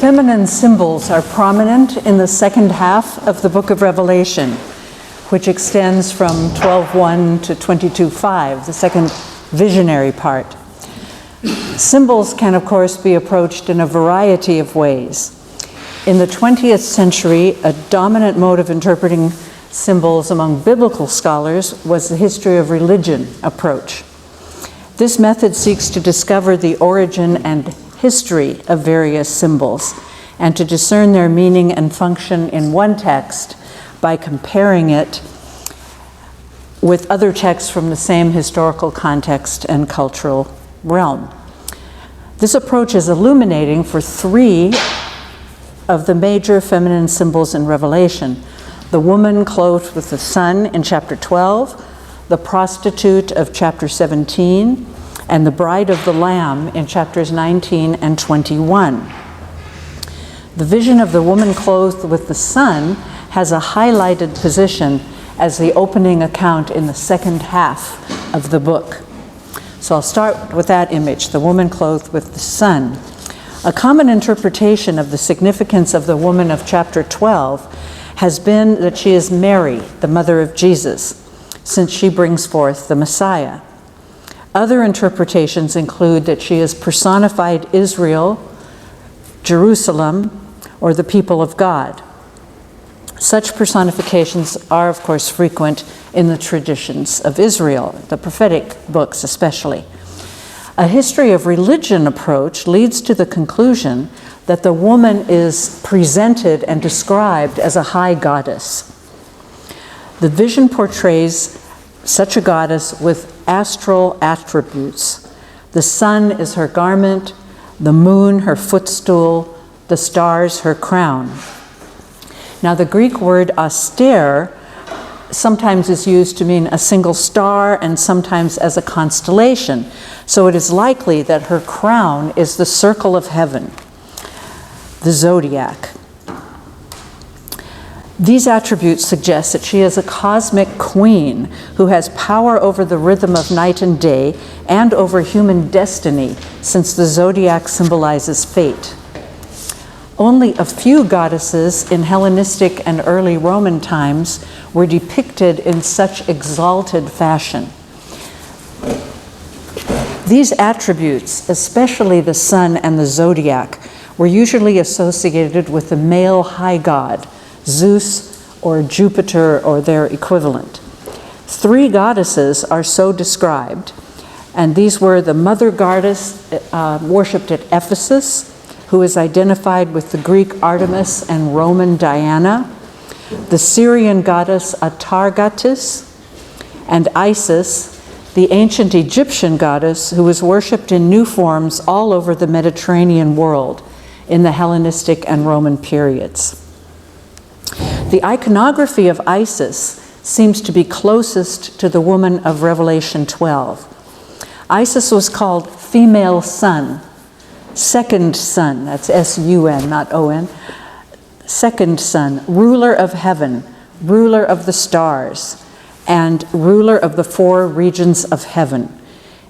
Feminine symbols are prominent in the second half of the book of Revelation, which extends from 12:1 to 22:5, the second visionary part. Symbols can, of course, be approached in a variety of ways. In the 20th century, a dominant mode of interpreting symbols among biblical scholars was the history of religion approach. This method seeks to discover the origin and history of various symbols and to discern their meaning and function in one text by comparing it with other texts from the same historical context and cultural realm. This approach is illuminating for three of the major feminine symbols in Revelation: the woman clothed with the sun in chapter 12, the prostitute of chapter 17, and the bride of the Lamb in chapters 19 and 21. The vision of the woman clothed with the sun has a highlighted position as the opening account in the second half of the book. So I'll start with that image, the woman clothed with the sun. A common interpretation of the significance of the woman of chapter 12 has been that she is Mary, the mother of Jesus, since she brings forth the Messiah. Other interpretations include that she is personified Israel, Jerusalem, or the people of God. Such personifications are, of course, frequent in the traditions of Israel, the prophetic books especially. A history of religion approach leads to the conclusion that the woman is presented and described as a high goddess. The vision portrays such a goddess with astral attributes. The sun is her garment, the moon her footstool, the stars her crown. Now, the Greek word austere sometimes is used to mean a single star and sometimes as a constellation. So it is likely that her crown is the circle of heaven, the zodiac. These attributes suggest that she is a cosmic queen who has power over the rhythm of night and day and over human destiny, since the zodiac symbolizes fate. Only a few goddesses in Hellenistic and early Roman times were depicted in such exalted fashion. These attributes, especially the sun and the zodiac, were usually associated with the male high god, Zeus or Jupiter or their equivalent. Three goddesses are so described, and these were the mother goddess worshipped at Ephesus, who is identified with the Greek Artemis and Roman Diana, the Syrian goddess Atargatis, and Isis, the ancient Egyptian goddess who was worshipped in new forms all over the Mediterranean world in the Hellenistic and Roman periods. The iconography of Isis seems to be closest to the woman of Revelation 12. Isis was called female sun, second sun, that's S-U-N, not O-N, second sun, ruler of heaven, ruler of the stars, and ruler of the four regions of heaven,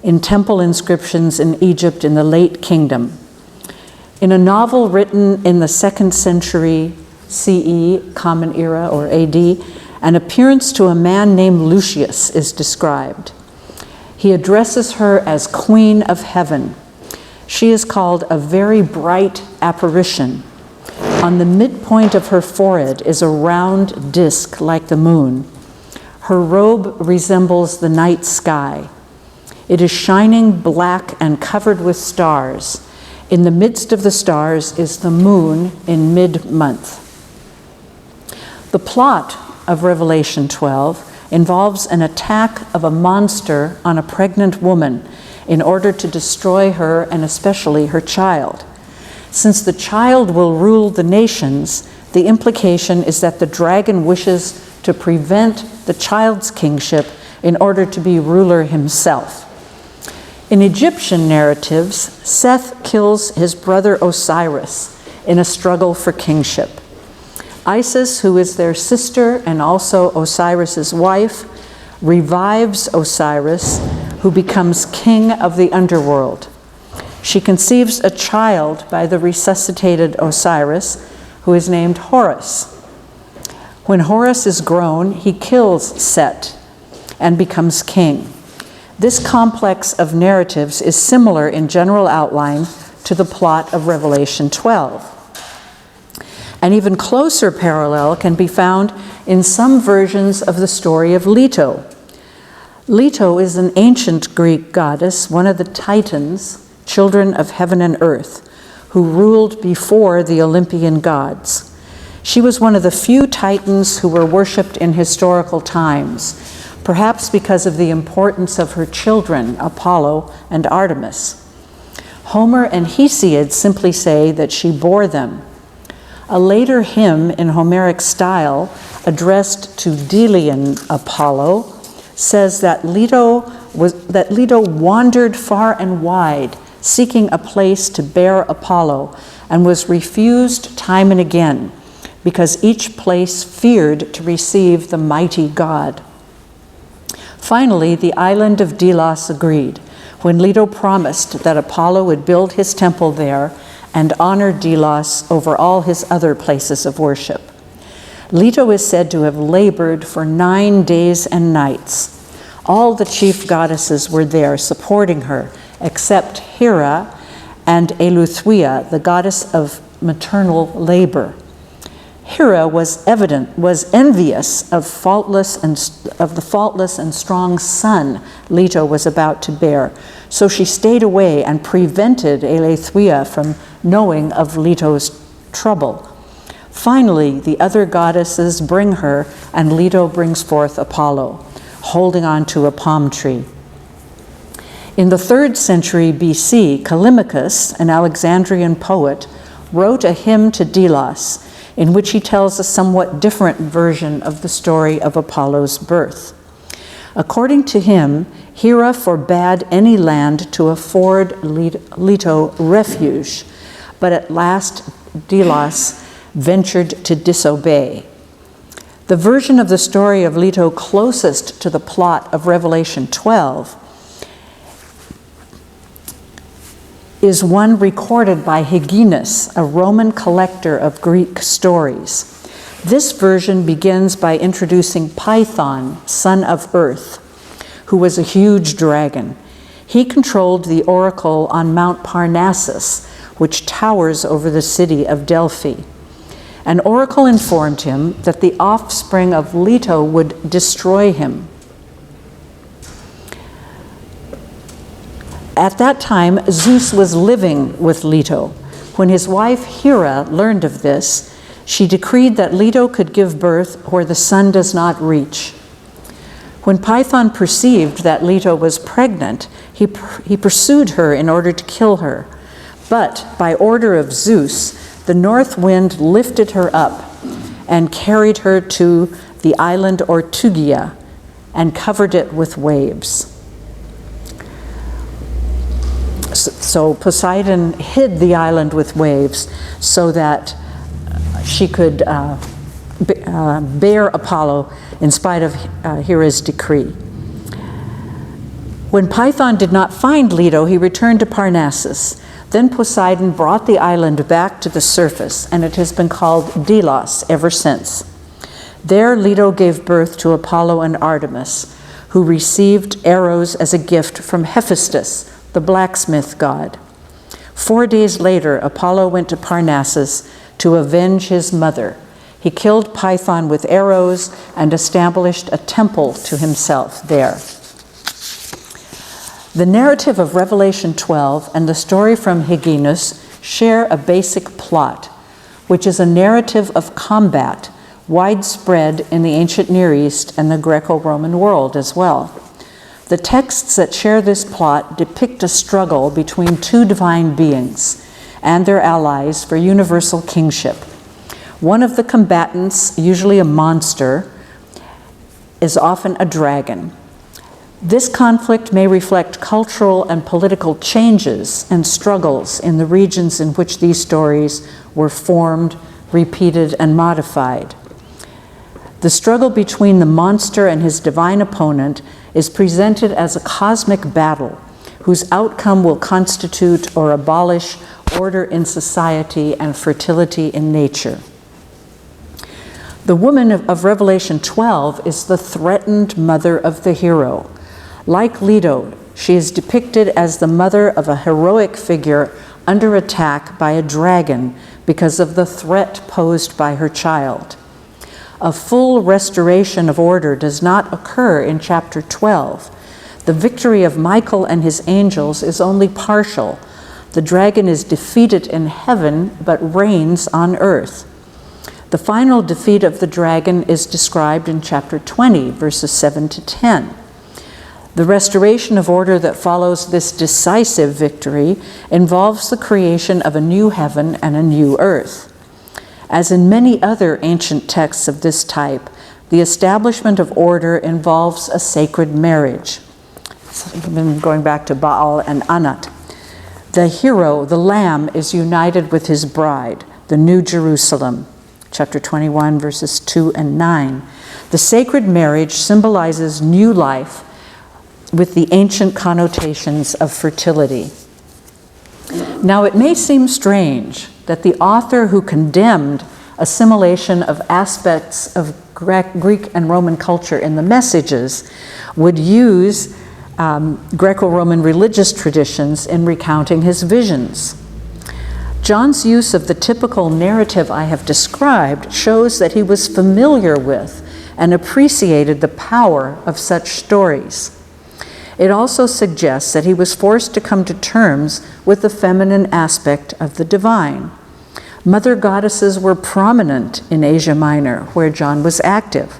in temple inscriptions in Egypt in the late kingdom. In a novel written in the 2nd century CE, Common Era, or AD, an appearance to a man named Lucius is described. He addresses her as Queen of Heaven. She is called a very bright apparition. On the midpoint of her forehead is a round disk like the moon. Her robe resembles the night sky. It is shining black and covered with stars. In the midst of the stars is the moon in mid-month. The plot of Revelation 12 involves an attack of a monster on a pregnant woman in order to destroy her and especially her child. Since the child will rule the nations, the implication is that the dragon wishes to prevent the child's kingship in order to be ruler himself. In Egyptian narratives, Seth kills his brother Osiris in a struggle for kingship. Isis, who is their sister and also Osiris's wife, revives Osiris, who becomes king of the underworld. she conceives a child by the resuscitated Osiris, who is named Horus. When Horus is grown, he kills Set and becomes king. This complex of narratives is similar in general outline to the plot of Revelation 12. An even closer parallel can be found in some versions of the story of Leto. Leto is an ancient Greek goddess, one of the Titans, children of heaven and earth, who ruled before the Olympian gods. She was one of the few Titans who were worshipped in historical times, perhaps because of the importance of her children, Apollo and Artemis. Homer and Hesiod simply say that she bore them. A later hymn in Homeric style, addressed to Delian Apollo, says that Leto wandered far and wide, seeking a place to bear Apollo, and was refused time and again, because each place feared to receive the mighty god. Finally, the island of Delos agreed, when Leto promised that Apollo would build his temple there and honor Delos over all his other places of worship. Leto is said to have labored for 9 days and nights. All the chief goddesses were there supporting her, except Hera and Eleutheria, the goddess of maternal labor. Hera was envious of the faultless and strong son Leto was about to bear, so she stayed away and prevented Eleutheria from knowing of Leto's trouble. Finally, the other goddesses bring her, and Leto brings forth Apollo, holding on to a palm tree. In the 3rd century BC, Callimachus, an Alexandrian poet, wrote a hymn to Delos, in which he tells a somewhat different version of the story of Apollo's birth. According to him, Hera forbade any land to afford Leto refuge, but at last Delos ventured to disobey. The version of the story of Leto closest to the plot of Revelation 12 is one recorded by Hyginus, a Roman collector of Greek stories. This version begins by introducing Python, son of Earth, who was a huge dragon. He controlled the oracle on Mount Parnassus, which towers over the city of Delphi. An oracle informed him that the offspring of Leto would destroy him. At that time, Zeus was living with Leto. When his wife Hera learned of this, she decreed that Leto could give birth where the sun does not reach. When Python perceived that Leto was pregnant, he pursued her in order to kill her. But by order of Zeus, the north wind lifted her up and carried her to the island Ortugia and covered it with waves. So Poseidon hid the island with waves so that she could bear Apollo in spite of Hera's decree. When Python did not find Leto, he returned to Parnassus. Then Poseidon brought the island back to the surface, and it has been called Delos ever since. There Leto gave birth to Apollo and Artemis, who received arrows as a gift from Hephaestus, the blacksmith god. 4 days later, Apollo went to Parnassus to avenge his mother. He killed Python with arrows and established a temple to himself there. The narrative of Revelation 12 and the story from Hyginus share a basic plot, which is a narrative of combat widespread in the ancient Near East and the Greco-Roman world as well. The texts that share this plot depict a struggle between two divine beings and their allies for universal kingship. One of the combatants, usually a monster, is often a dragon. This conflict may reflect cultural and political changes and struggles in the regions in which these stories were formed, repeated, and modified. The struggle between the monster and his divine opponent is presented as a cosmic battle whose outcome will constitute or abolish order in society and fertility in nature. The woman of Revelation 12 is the threatened mother of the hero. Like Leto, she is depicted as the mother of a heroic figure under attack by a dragon because of the threat posed by her child. A full restoration of order does not occur in chapter 12. The victory of Michael and his angels is only partial. The dragon is defeated in heaven but reigns on earth. The final defeat of the dragon is described in chapter 20, verses 7 to 10. The restoration of order that follows this decisive victory involves the creation of a new heaven and a new earth. As in many other ancient texts of this type, the establishment of order involves a sacred marriage. So I've been going back to Baal and Anat. The hero, the lamb, is united with his bride, the New Jerusalem. Chapter 21, verses 2 and 9. The sacred marriage symbolizes new life with the ancient connotations of fertility. Now, it may seem strange that the author who condemned assimilation of aspects of Greek and Roman culture in the Messages would use Greco-Roman religious traditions in recounting his visions. John's use of the typical narrative I have described shows that he was familiar with and appreciated the power of such stories. It also suggests that he was forced to come to terms with the feminine aspect of the divine. Mother goddesses were prominent in Asia Minor, where John was active.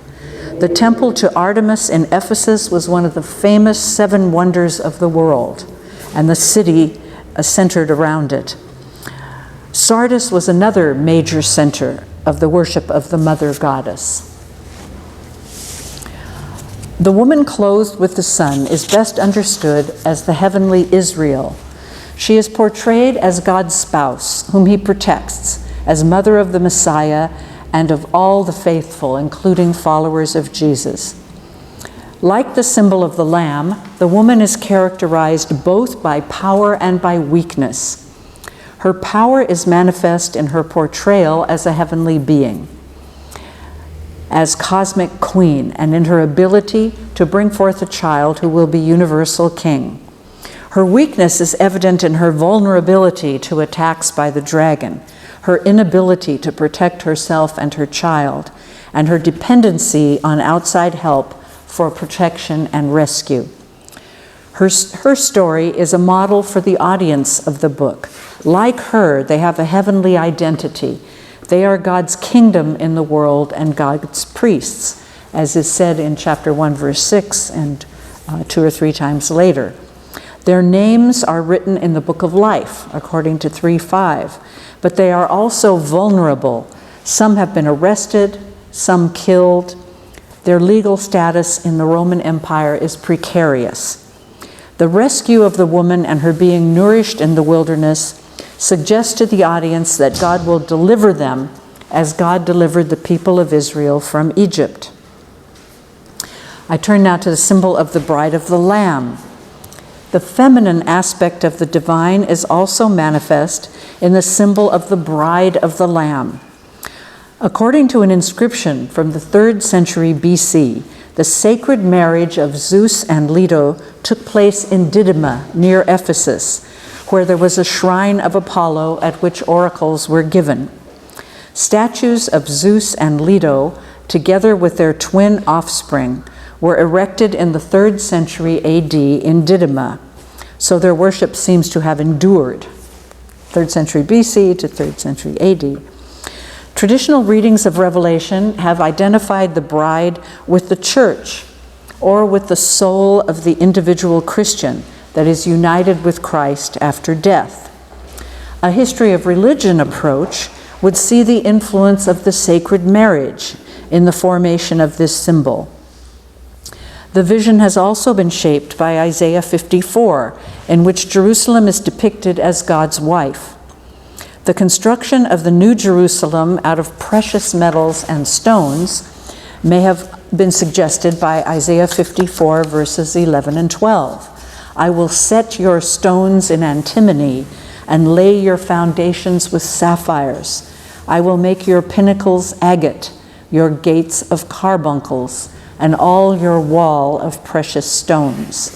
The temple to Artemis in Ephesus was one of the famous 7 wonders of the world, and the city centered around it. Sardis was another major center of the worship of the mother goddess. The woman clothed with the sun is best understood as the heavenly Israel. She is portrayed as God's spouse, whom he protects, as mother of the Messiah and of all the faithful, including followers of Jesus. Like the symbol of the Lamb, the woman is characterized both by power and by weakness. Her power is manifest in her portrayal as a heavenly being, as cosmic queen, and in her ability to bring forth a child who will be universal king. Her weakness is evident in her vulnerability to attacks by the dragon, her inability to protect herself and her child, and her dependency on outside help for protection and rescue. Her story is a model for the audience of the book. Like her, they have a heavenly identity. They are God's kingdom in the world and God's priests, as is said in chapter 1, verse 6, and 2 or 3 times later. Their names are written in the book of life, according to 3:5, but they are also vulnerable. Some have been arrested, some killed. Their legal status in the Roman Empire is precarious. The rescue of the woman and her being nourished in the wilderness suggests to the audience that God will deliver them as God delivered the people of Israel from Egypt. I turn now to the symbol of the bride of the Lamb. The feminine aspect of the divine is also manifest in the symbol of the bride of the Lamb. According to an inscription from the 3rd century BC, the sacred marriage of Zeus and Leto took place in Didyma, near Ephesus, where there was a shrine of Apollo at which oracles were given. Statues of Zeus and Leto, together with their twin offspring, were erected in the 3rd century AD in Didyma, so their worship seems to have endured, 3rd century BC to 3rd century AD. Traditional readings of Revelation have identified the bride with the church or with the soul of the individual Christian that is united with Christ after death. A history of religion approach would see the influence of the sacred marriage in the formation of this symbol. The vision has also been shaped by Isaiah 54, in which Jerusalem is depicted as God's wife. The construction of the New Jerusalem out of precious metals and stones may have been suggested by Isaiah 54, verses 11 and 12. I will set your stones in antimony and lay your foundations with sapphires. I will make your pinnacles agate, your gates of carbuncles, and all your wall of precious stones.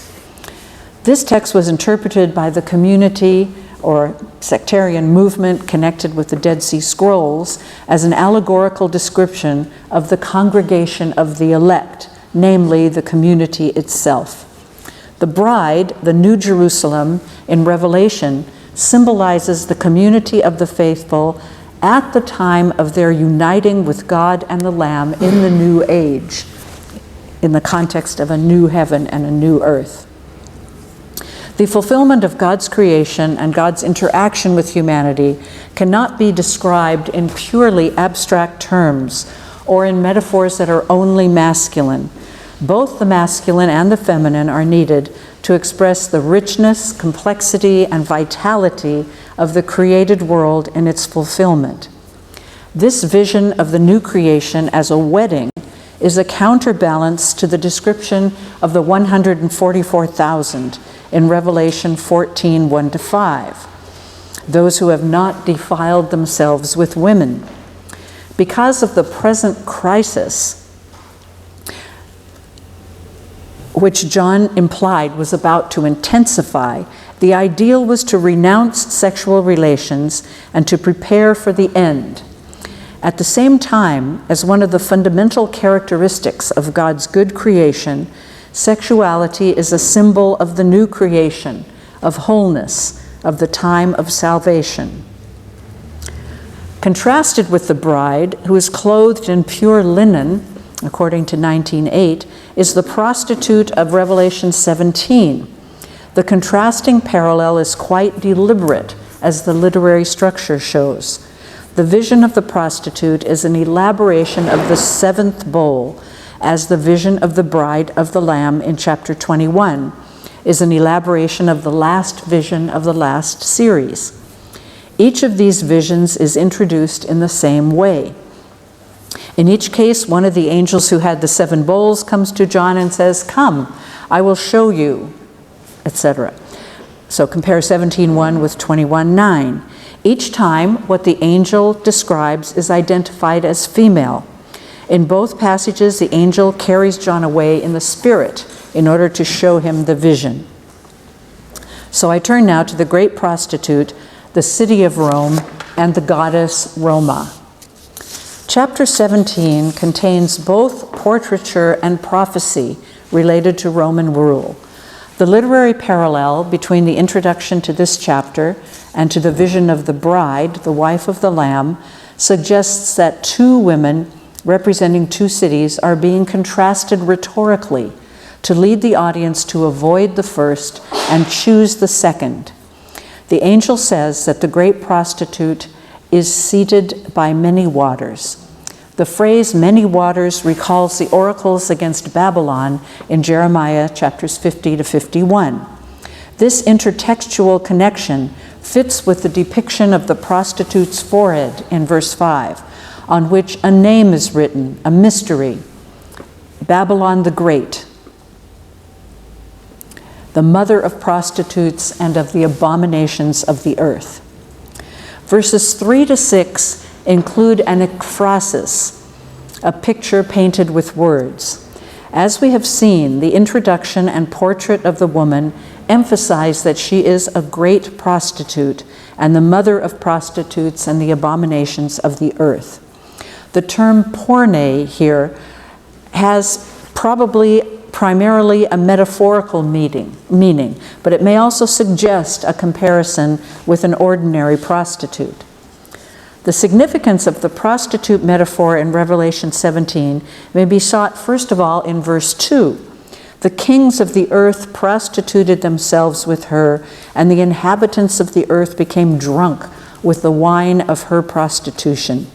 This text was interpreted by the community or sectarian movement connected with the Dead Sea Scrolls as an allegorical description of the congregation of the elect, namely the community itself. The bride, the New Jerusalem in Revelation, symbolizes the community of the faithful at the time of their uniting with God and the Lamb in the new age, in the context of a new heaven and a new earth. The fulfillment of God's creation and God's interaction with humanity cannot be described in purely abstract terms or in metaphors that are only masculine. Both the masculine and the feminine are needed to express the richness, complexity, and vitality of the created world in its fulfillment. This vision of the new creation as a wedding is a counterbalance to the description of the 144,000 in Revelation 14, 1-5, those who have not defiled themselves with women. Because of the present crisis, which John implied was about to intensify, the ideal was to renounce sexual relations and to prepare for the end. At the same time, as one of the fundamental characteristics of God's good creation, sexuality is a symbol of the new creation, of wholeness, of the time of salvation. Contrasted with the bride, who is clothed in pure linen, according to 19:8, is the prostitute of Revelation 17. The contrasting parallel is quite deliberate, as the literary structure shows. The vision of the prostitute is an elaboration of the seventh bowl, as the vision of the bride of the Lamb in chapter 21 is an elaboration of the last vision of the last series. Each of these visions is introduced in the same way. In each case, one of the angels who had the 7 bowls comes to John and says, "Come, I will show you," etc. So compare 17:1 with 21:9. Each time, what the angel describes is identified as female. In both passages, the angel carries John away in the spirit in order to show him the vision. So I turn now to the great prostitute, the city of Rome, and the goddess Roma. Chapter 17 contains both portraiture and prophecy related to Roman rule. The literary parallel between the introduction to this chapter and to the vision of the bride, the wife of the Lamb, suggests that 2 women representing 2 cities are being contrasted rhetorically to lead the audience to avoid the first and choose the second. The angel says that the great prostitute is seated by many waters. The phrase "many waters" recalls the oracles against Babylon in Jeremiah chapters 50-51. This intertextual connection fits with the depiction of the prostitute's forehead in verse 5, on which a name is written, a mystery, Babylon the Great, the mother of prostitutes and of the abominations of the earth. Verses 3-6 include an ekphrasis, a picture painted with words. As we have seen, the introduction and portrait of the woman emphasize that she is a great prostitute and the mother of prostitutes and the abominations of the earth. The term porne here has primarily a metaphorical meaning, but it may also suggest a comparison with an ordinary prostitute. The significance of the prostitute metaphor in Revelation 17 may be sought first of all in verse 2. The kings of the earth prostituted themselves with her, and the inhabitants of the earth became drunk with the wine of her prostitution.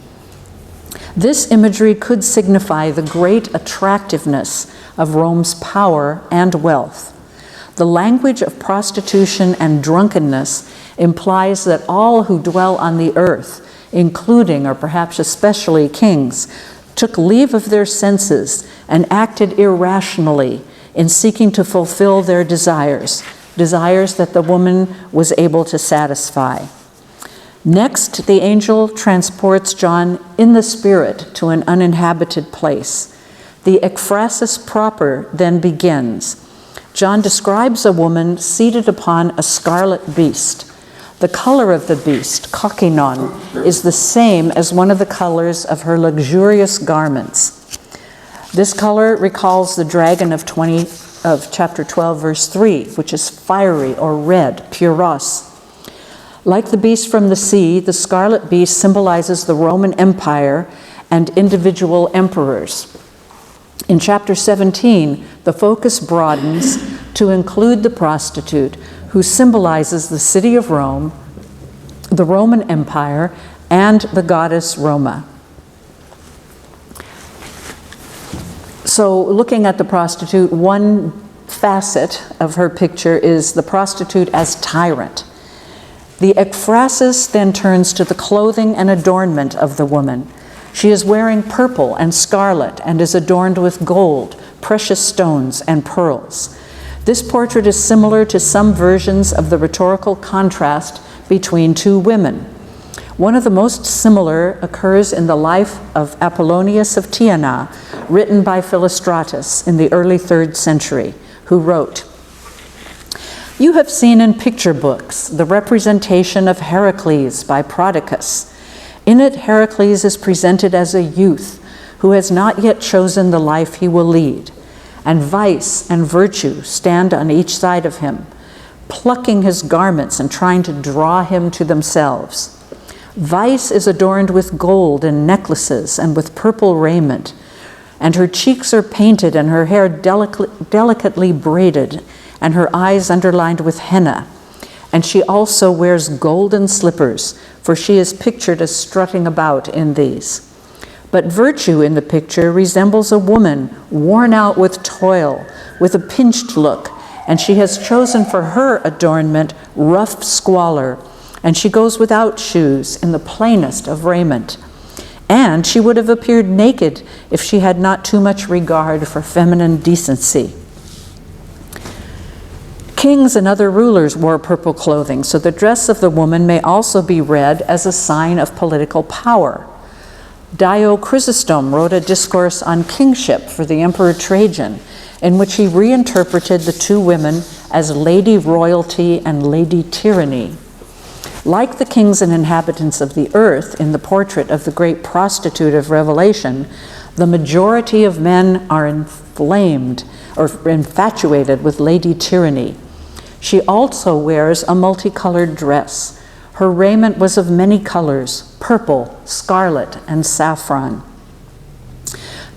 This imagery could signify the great attractiveness of Rome's power and wealth. The language of prostitution and drunkenness implies that all who dwell on the earth, including or perhaps especially kings, took leave of their senses and acted irrationally in seeking to fulfill their desires, desires that the woman was able to satisfy. Next, the angel transports John in the spirit to an uninhabited place. The ekphrasis proper then begins. John describes a woman seated upon a scarlet beast. The color of the beast, kokinon, is the same as one of the colors of her luxurious garments. This color recalls the dragon of chapter 12, verse 3, which is fiery or red, puros. Like the beast from the sea, the scarlet beast symbolizes the Roman Empire and individual emperors. In chapter 17, the focus broadens to include the prostitute, who symbolizes the city of Rome, the Roman Empire, and the goddess Roma. So, looking at the prostitute, one facet of her picture is the prostitute as tyrant. The ekphrasis then turns to the clothing and adornment of the woman. She is wearing purple and scarlet and is adorned with gold, precious stones, and pearls. This portrait is similar to some versions of the rhetorical contrast between two women. One of the most similar occurs in the life of Apollonius of Tyana, written by Philostratus in the early 3rd century, who wrote, "You have seen in picture books the representation of Heracles by Prodicus. In it, Heracles is presented as a youth who has not yet chosen the life he will lead, and vice and virtue stand on each side of him, plucking his garments and trying to draw him to themselves. Vice is adorned with gold and necklaces and with purple raiment, and her cheeks are painted and her hair delicately braided, and her eyes underlined with henna. And she also wears golden slippers, for she is pictured as strutting about in these. But virtue in the picture resembles a woman worn out with toil, with a pinched look, and she has chosen for her adornment rough squalor, and she goes without shoes in the plainest of raiment. And she would have appeared naked if she had not too much regard for feminine decency." Kings and other rulers wore purple clothing, so the dress of the woman may also be read as a sign of political power. Dio Chrysostom wrote a discourse on kingship for the Emperor Trajan, in which he reinterpreted the two women as Lady Royalty and Lady Tyranny. Like the kings and inhabitants of the earth in the portrait of the great prostitute of Revelation, the majority of men are inflamed or infatuated with Lady Tyranny. She also wears a multicolored dress. Her raiment was of many colors: purple, scarlet, and saffron.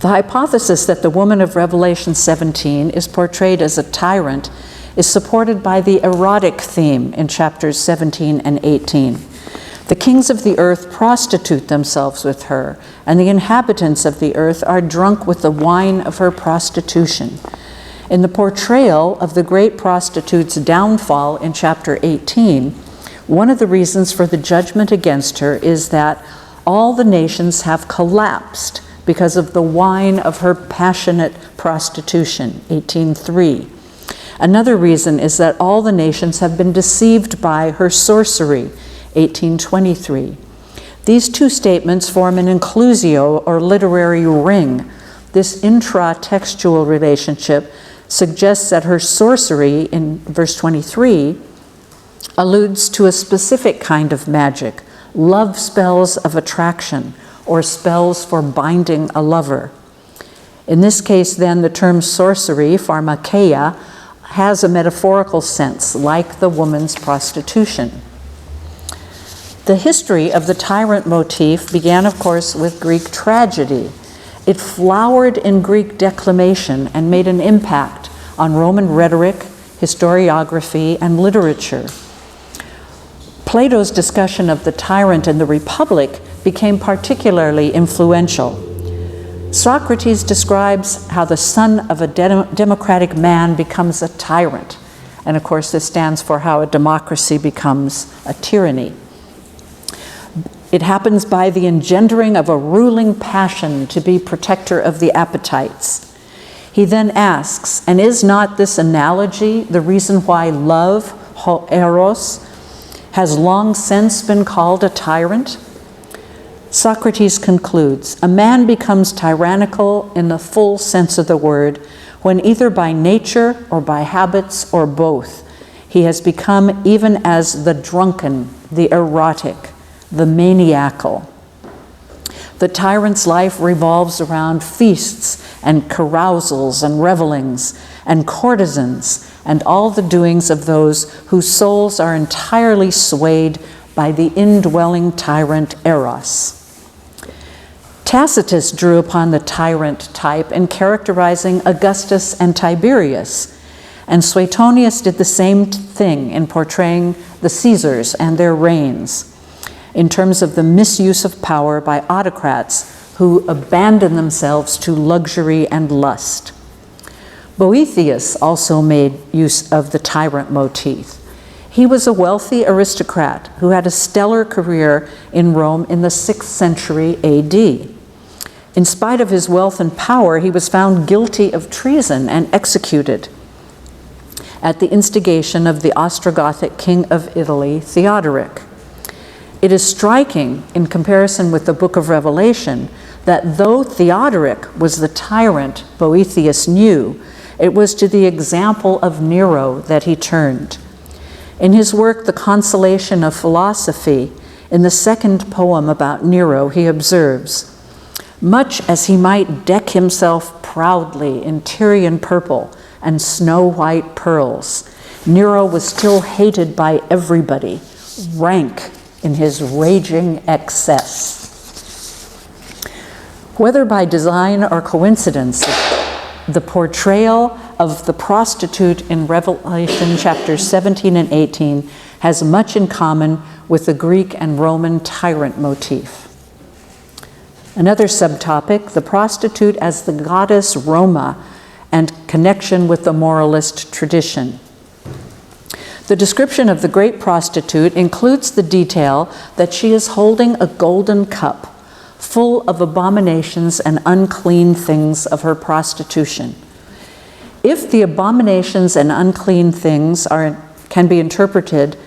The hypothesis that the woman of Revelation 17 is portrayed as a tyrant is supported by the erotic theme in chapters 17 and 18. The kings of the earth prostitute themselves with her, and the inhabitants of the earth are drunk with the wine of her prostitution. In the portrayal of the great prostitute's downfall in chapter 18, one of the reasons for the judgment against her is that all the nations have collapsed because of the wine of her passionate prostitution, 18:3. Another reason is that all the nations have been deceived by her sorcery, 18:23. These two statements form an inclusio, or literary ring. This intra-textual relationship suggests that her sorcery, in verse 23, alludes to a specific kind of magic, love spells of attraction, or spells for binding a lover. In this case, then, the term sorcery, pharmakeia, has a metaphorical sense, like the woman's prostitution. The history of the tyrant motif began, of course, with Greek tragedy. It flowered in Greek declamation and made an impact on Roman rhetoric, historiography, and literature. Plato's discussion of the tyrant and the republic became particularly influential. Socrates describes how the son of a democratic man becomes a tyrant. And of course, this stands for how a democracy becomes a tyranny. It happens by the engendering of a ruling passion to be protector of the appetites. He then asks, and is not this analogy the reason why love, eros, has long since been called a tyrant? Socrates concludes, a man becomes tyrannical in the full sense of the word when either by nature or by habits or both, he has become even as the drunken, the erotic, the maniacal. The tyrant's life revolves around feasts and carousals and revelings and courtesans and all the doings of those whose souls are entirely swayed by the indwelling tyrant Eros. Tacitus drew upon the tyrant type in characterizing Augustus and Tiberius, and Suetonius did the same thing in portraying the Caesars and their reigns, in terms of the misuse of power by autocrats who abandon themselves to luxury and lust. Boethius also made use of the tyrant motif. He was a wealthy aristocrat who had a stellar career in Rome in the 6th century AD. In spite of his wealth and power, he was found guilty of treason and executed at the instigation of the Ostrogothic king of Italy, Theodoric. It is striking, in comparison with the book of Revelation, that though Theodoric was the tyrant Boethius knew, it was to the example of Nero that he turned. In his work, The Consolation of Philosophy, in the second poem about Nero, he observes, much as he might deck himself proudly in Tyrian purple and snow-white pearls, Nero was still hated by everybody, rank in his raging excess. Whether by design or coincidence, the portrayal of the prostitute in Revelation chapters 17 and 18 has much in common with the Greek and Roman tyrant motif. Another subtopic, the prostitute as the goddess Roma and connection with the moralist tradition. The description of the great prostitute includes the detail that she is holding a golden cup full of abominations and unclean things of her prostitution. If the abominations and unclean things can be interpreted,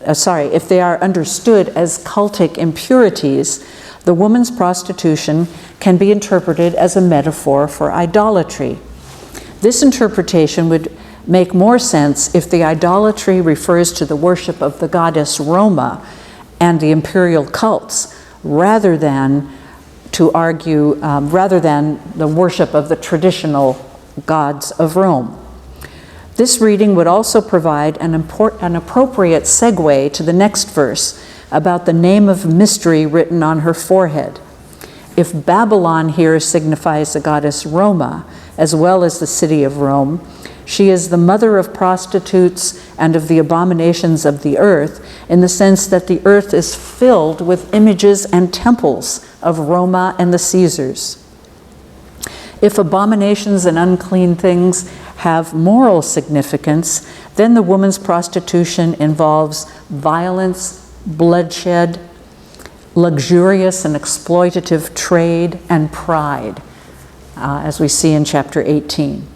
if they are understood as cultic impurities, the woman's prostitution can be interpreted as a metaphor for idolatry. This interpretation would make more sense if the idolatry refers to the worship of the goddess Roma and the imperial cults, rather than the worship of the traditional gods of Rome. This reading would also provide an appropriate segue to the next verse about the name of mystery written on her forehead. If Babylon here signifies the goddess Roma, as well as the city of Rome, she is the mother of prostitutes and of the abominations of the earth, in the sense that the earth is filled with images and temples of Roma and the Caesars. If abominations and unclean things have moral significance, then the woman's prostitution involves violence, bloodshed, luxurious and exploitative trade, and pride, as we see in chapter 18.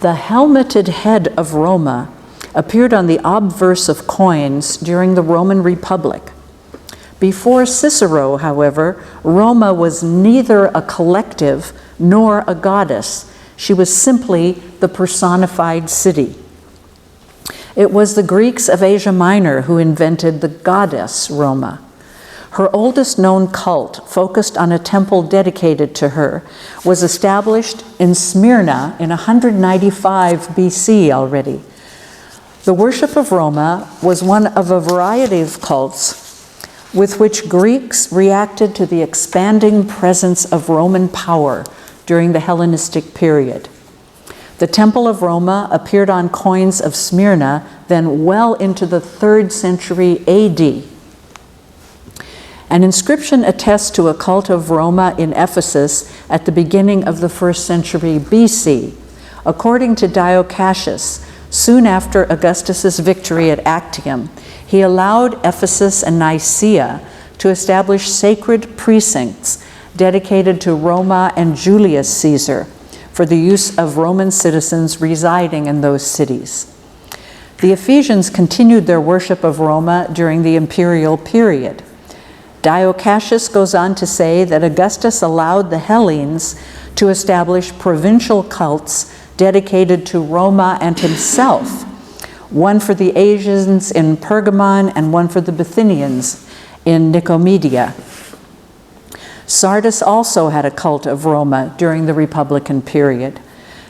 The helmeted head of Roma appeared on the obverse of coins during the Roman Republic. Before Cicero, however, Roma was neither a collective nor a goddess. She was simply the personified city. It was the Greeks of Asia Minor who invented the goddess Roma. Her oldest known cult, focused on a temple dedicated to her, was established in Smyrna in 195 BC already. The worship of Roma was one of a variety of cults with which Greeks reacted to the expanding presence of Roman power during the Hellenistic period. The Temple of Roma appeared on coins of Smyrna then well into the 3rd century AD. An inscription attests to a cult of Roma in Ephesus at the beginning of the 1st century BC. According to Dio Cassius, soon after Augustus's victory at Actium, he allowed Ephesus and Nicaea to establish sacred precincts dedicated to Roma and Julius Caesar, for the use of Roman citizens residing in those cities. The Ephesians continued their worship of Roma during the imperial period. Dio Cassius goes on to say that Augustus allowed the Hellenes to establish provincial cults dedicated to Roma and himself, one for the Asians in Pergamon and one for the Bithynians in Nicomedia. Sardis also had a cult of Roma during the Republican period.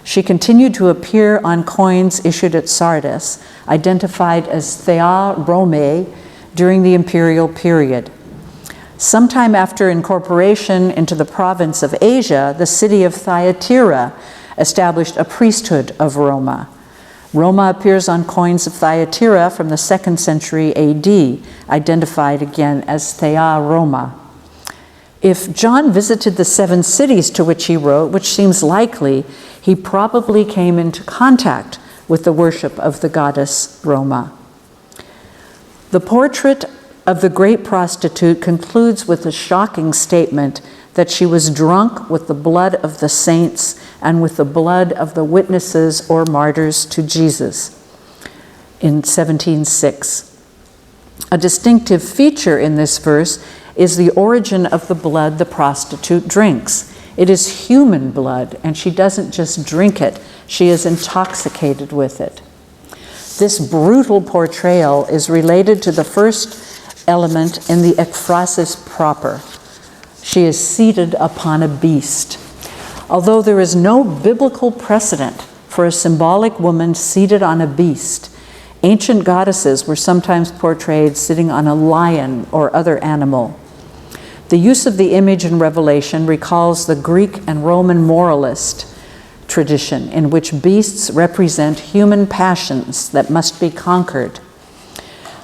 She continued to appear on coins issued at Sardis, identified as Thea Romae, during the imperial period. Sometime after incorporation into the province of Asia, the city of Thyatira established a priesthood of Roma. Roma appears on coins of Thyatira from the 2nd century AD, identified again as Thea Roma. If John visited the 7 cities to which he wrote, which seems likely, he probably came into contact with the worship of the goddess Roma. The portrait of the great prostitute concludes with a shocking statement that she was drunk with the blood of the saints and with the blood of the witnesses or martyrs to Jesus in 17:6. A distinctive feature in this verse is the origin of the blood the prostitute drinks. It is human blood, and she doesn't just drink it, she is intoxicated with it. This brutal portrayal is related to the first element in the ekphrasis proper. She is seated upon a beast. Although there is no biblical precedent for a symbolic woman seated on a beast, ancient goddesses were sometimes portrayed sitting on a lion or other animal. The use of the image in Revelation recalls the Greek and Roman moralist tradition, in which beasts represent human passions that must be conquered.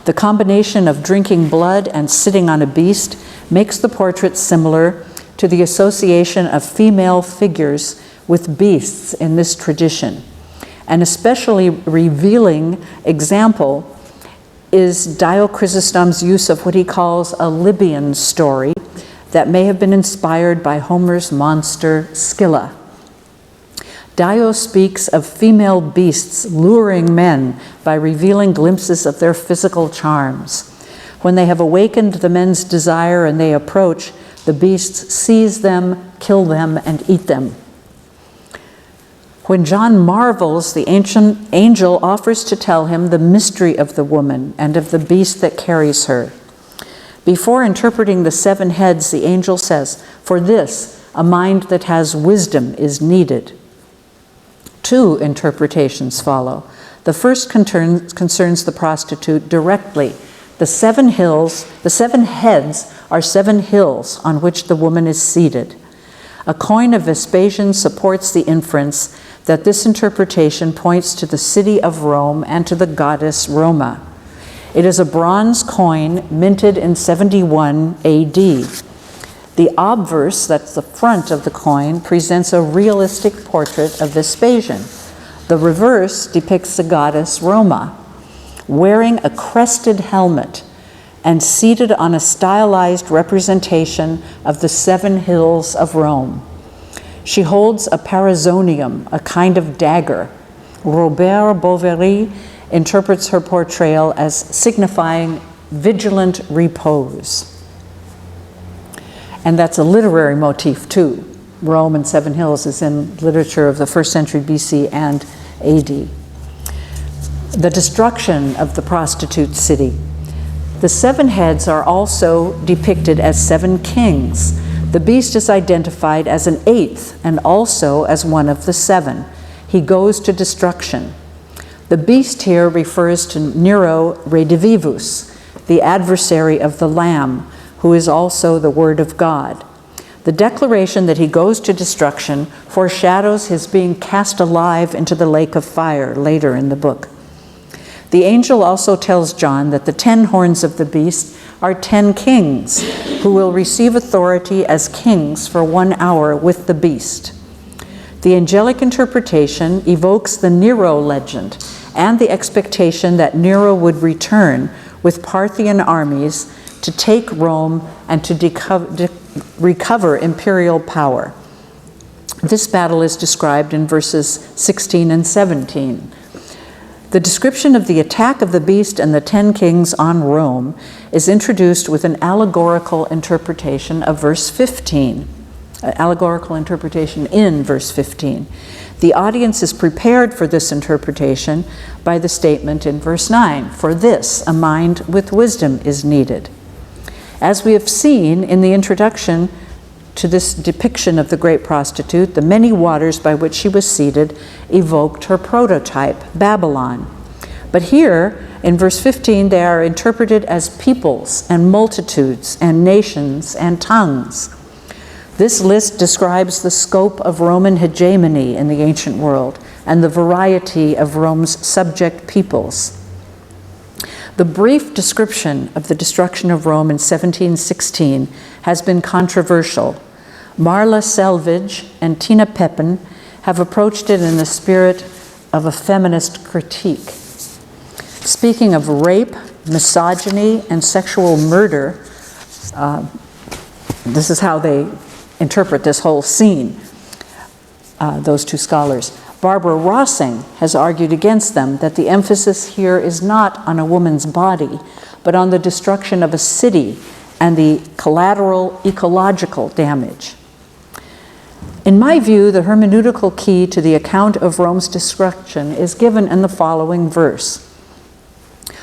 The combination of drinking blood and sitting on a beast makes the portrait similar to the association of female figures with beasts in this tradition. An especially revealing example is Dio Chrysostom's use of what he calls a Libyan story that may have been inspired by Homer's monster Scylla. Dio speaks of female beasts luring men by revealing glimpses of their physical charms. When they have awakened the men's desire and they approach, the beasts seize them, kill them, and eat them. When John marvels, the ancient angel offers to tell him the mystery of the woman and of the beast that carries her. Before interpreting the 7 heads, the angel says, "For this, a mind that has wisdom is needed." 2 interpretations follow. The first concerns the prostitute directly. The 7 heads are 7 hills on which the woman is seated. A coin of Vespasian supports the inference that this interpretation points to the city of Rome and to the goddess Roma. It is a bronze coin minted in 71 AD. The obverse, that's the front of the coin, presents a realistic portrait of Vespasian. The reverse depicts the goddess Roma, wearing a crested helmet and seated on a stylized representation of the 7 hills of Rome. She holds a parazonium, a kind of dagger. Robert Bovary interprets her portrayal as signifying vigilant repose. And that's a literary motif too. Rome and 7 hills is in literature of the 1st century BC and AD. The destruction of the prostitute city. The 7 heads are also depicted as 7 kings. The beast is identified as an 8th and also as one of the 7. He goes to destruction. The beast here refers to Nero Redivivus, the adversary of the Lamb, who is also the Word of God. The declaration that he goes to destruction foreshadows his being cast alive into the lake of fire later in the book. The angel also tells John that the 10 horns of the beast are 10 kings who will receive authority as kings for 1 hour with the beast. The angelic interpretation evokes the Nero legend and the expectation that Nero would return with Parthian armies to take Rome and to recover imperial power. This battle is described in verses 16 and 17. The description of the attack of the beast and the 10 kings on Rome is introduced with an allegorical interpretation of verse 15, an allegorical interpretation in verse 15. The audience is prepared for this interpretation by the statement in verse 9, "For this, a mind with wisdom is needed." As we have seen in the introduction to this depiction of the great prostitute, the many waters by which she was seated evoked her prototype, Babylon. But here, in verse 15, they are interpreted as peoples and multitudes and nations and tongues. This list describes the scope of Roman hegemony in the ancient world and the variety of Rome's subject peoples. The brief description of the destruction of Rome in 1716 has been controversial. Marla Selvage and Tina Pepin have approached it in the spirit of a feminist critique. Speaking of rape, misogyny, and sexual murder, this is how they interpret this whole scene, those two scholars. Barbara Rossing has argued against them that the emphasis here is not on a woman's body, but on the destruction of a city and the collateral ecological damage. In my view, the hermeneutical key to the account of Rome's destruction is given in the following verse.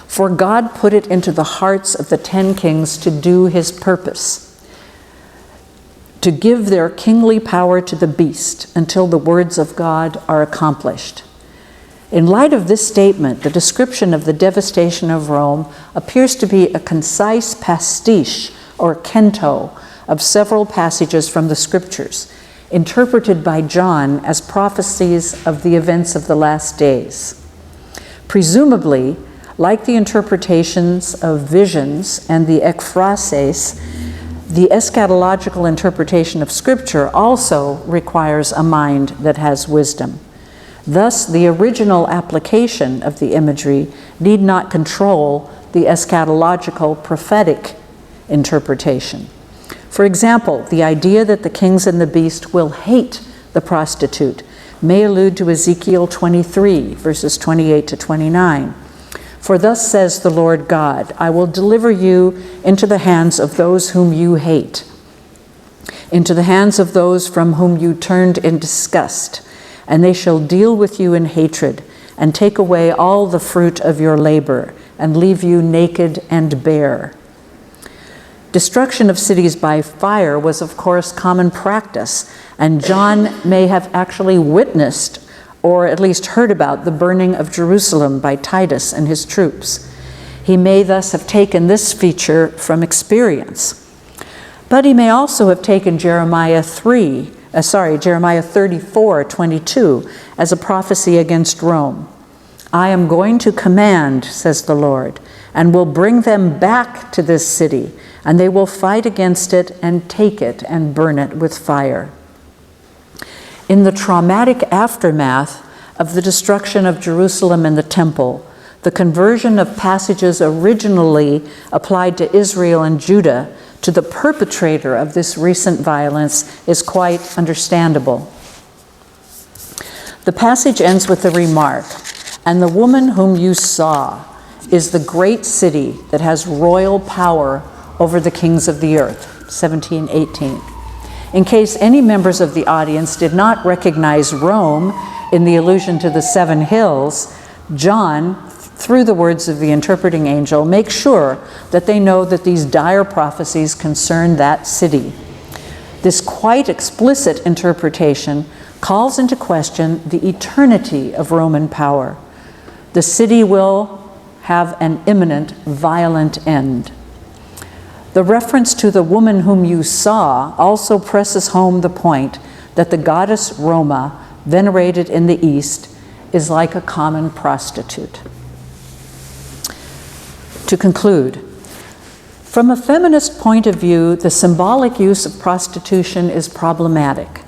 "For God put it into the hearts of the 10 kings to do his purpose, to give their kingly power to the beast until the words of God are accomplished." In light of this statement, the description of the devastation of Rome appears to be a concise pastiche or cento of several passages from the scriptures, interpreted by John as prophecies of the events of the last days. Presumably, like the interpretations of visions and the ekphrases, the eschatological interpretation of Scripture also requires a mind that has wisdom. Thus, the original application of the imagery need not control the eschatological prophetic interpretation. For example, the idea that the kings and the beast will hate the prostitute may allude to Ezekiel 23, verses 28 to 29. "For thus says the Lord God, I will deliver you into the hands of those whom you hate, into the hands of those from whom you turned in disgust, and they shall deal with you in hatred, and take away all the fruit of your labor, and leave you naked and bare." Destruction of cities by fire was, of course, common practice, and John may have actually witnessed or at least heard about the burning of Jerusalem by Titus and his troops. He may thus have taken this feature from experience. But he may also have taken Jeremiah 34:22 as a prophecy against Rome. "I am going to command, says the Lord, and will bring them back to this city, and they will fight against it and take it and burn it with fire." In the traumatic aftermath of the destruction of Jerusalem and the temple, the conversion of passages originally applied to Israel and Judah to the perpetrator of this recent violence is quite understandable. The passage ends with the remark, "And the woman whom you saw is the great city that has royal power over the kings of the earth," 17:18. In case any members of the audience did not recognize Rome in the allusion to the 7 hills, John, through the words of the interpreting angel, makes sure that they know that these dire prophecies concern that city. This quite explicit interpretation calls into question the eternity of Roman power. The city will have an imminent, violent end. The reference to the woman whom you saw also presses home the point that the goddess Roma, venerated in the East, is like a common prostitute. To conclude, from a feminist point of view, the symbolic use of prostitution is problematic.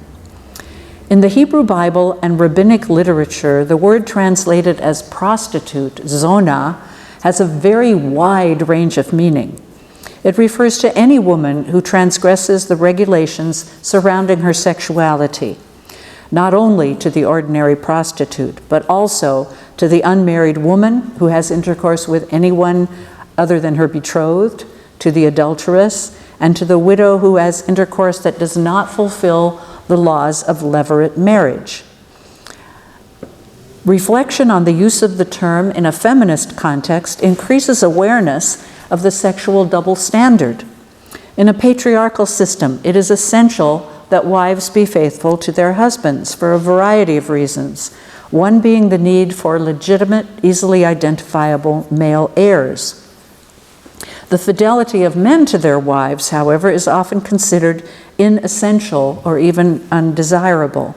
In the Hebrew Bible and rabbinic literature, the word translated as prostitute, zona, has a very wide range of meaning. It refers to any woman who transgresses the regulations surrounding her sexuality. not only to the ordinary prostitute, but also to the unmarried woman who has intercourse with anyone other than her betrothed, to the adulteress, and to the widow who has intercourse that does not fulfill the laws of levirate marriage. Reflection on the use of the term in a feminist context increases awareness of the sexual double standard. In a patriarchal system, it is essential that wives be faithful to their husbands for a variety of reasons, one being the need for legitimate, easily identifiable male heirs. The fidelity of men to their wives, however, is often considered inessential or even undesirable.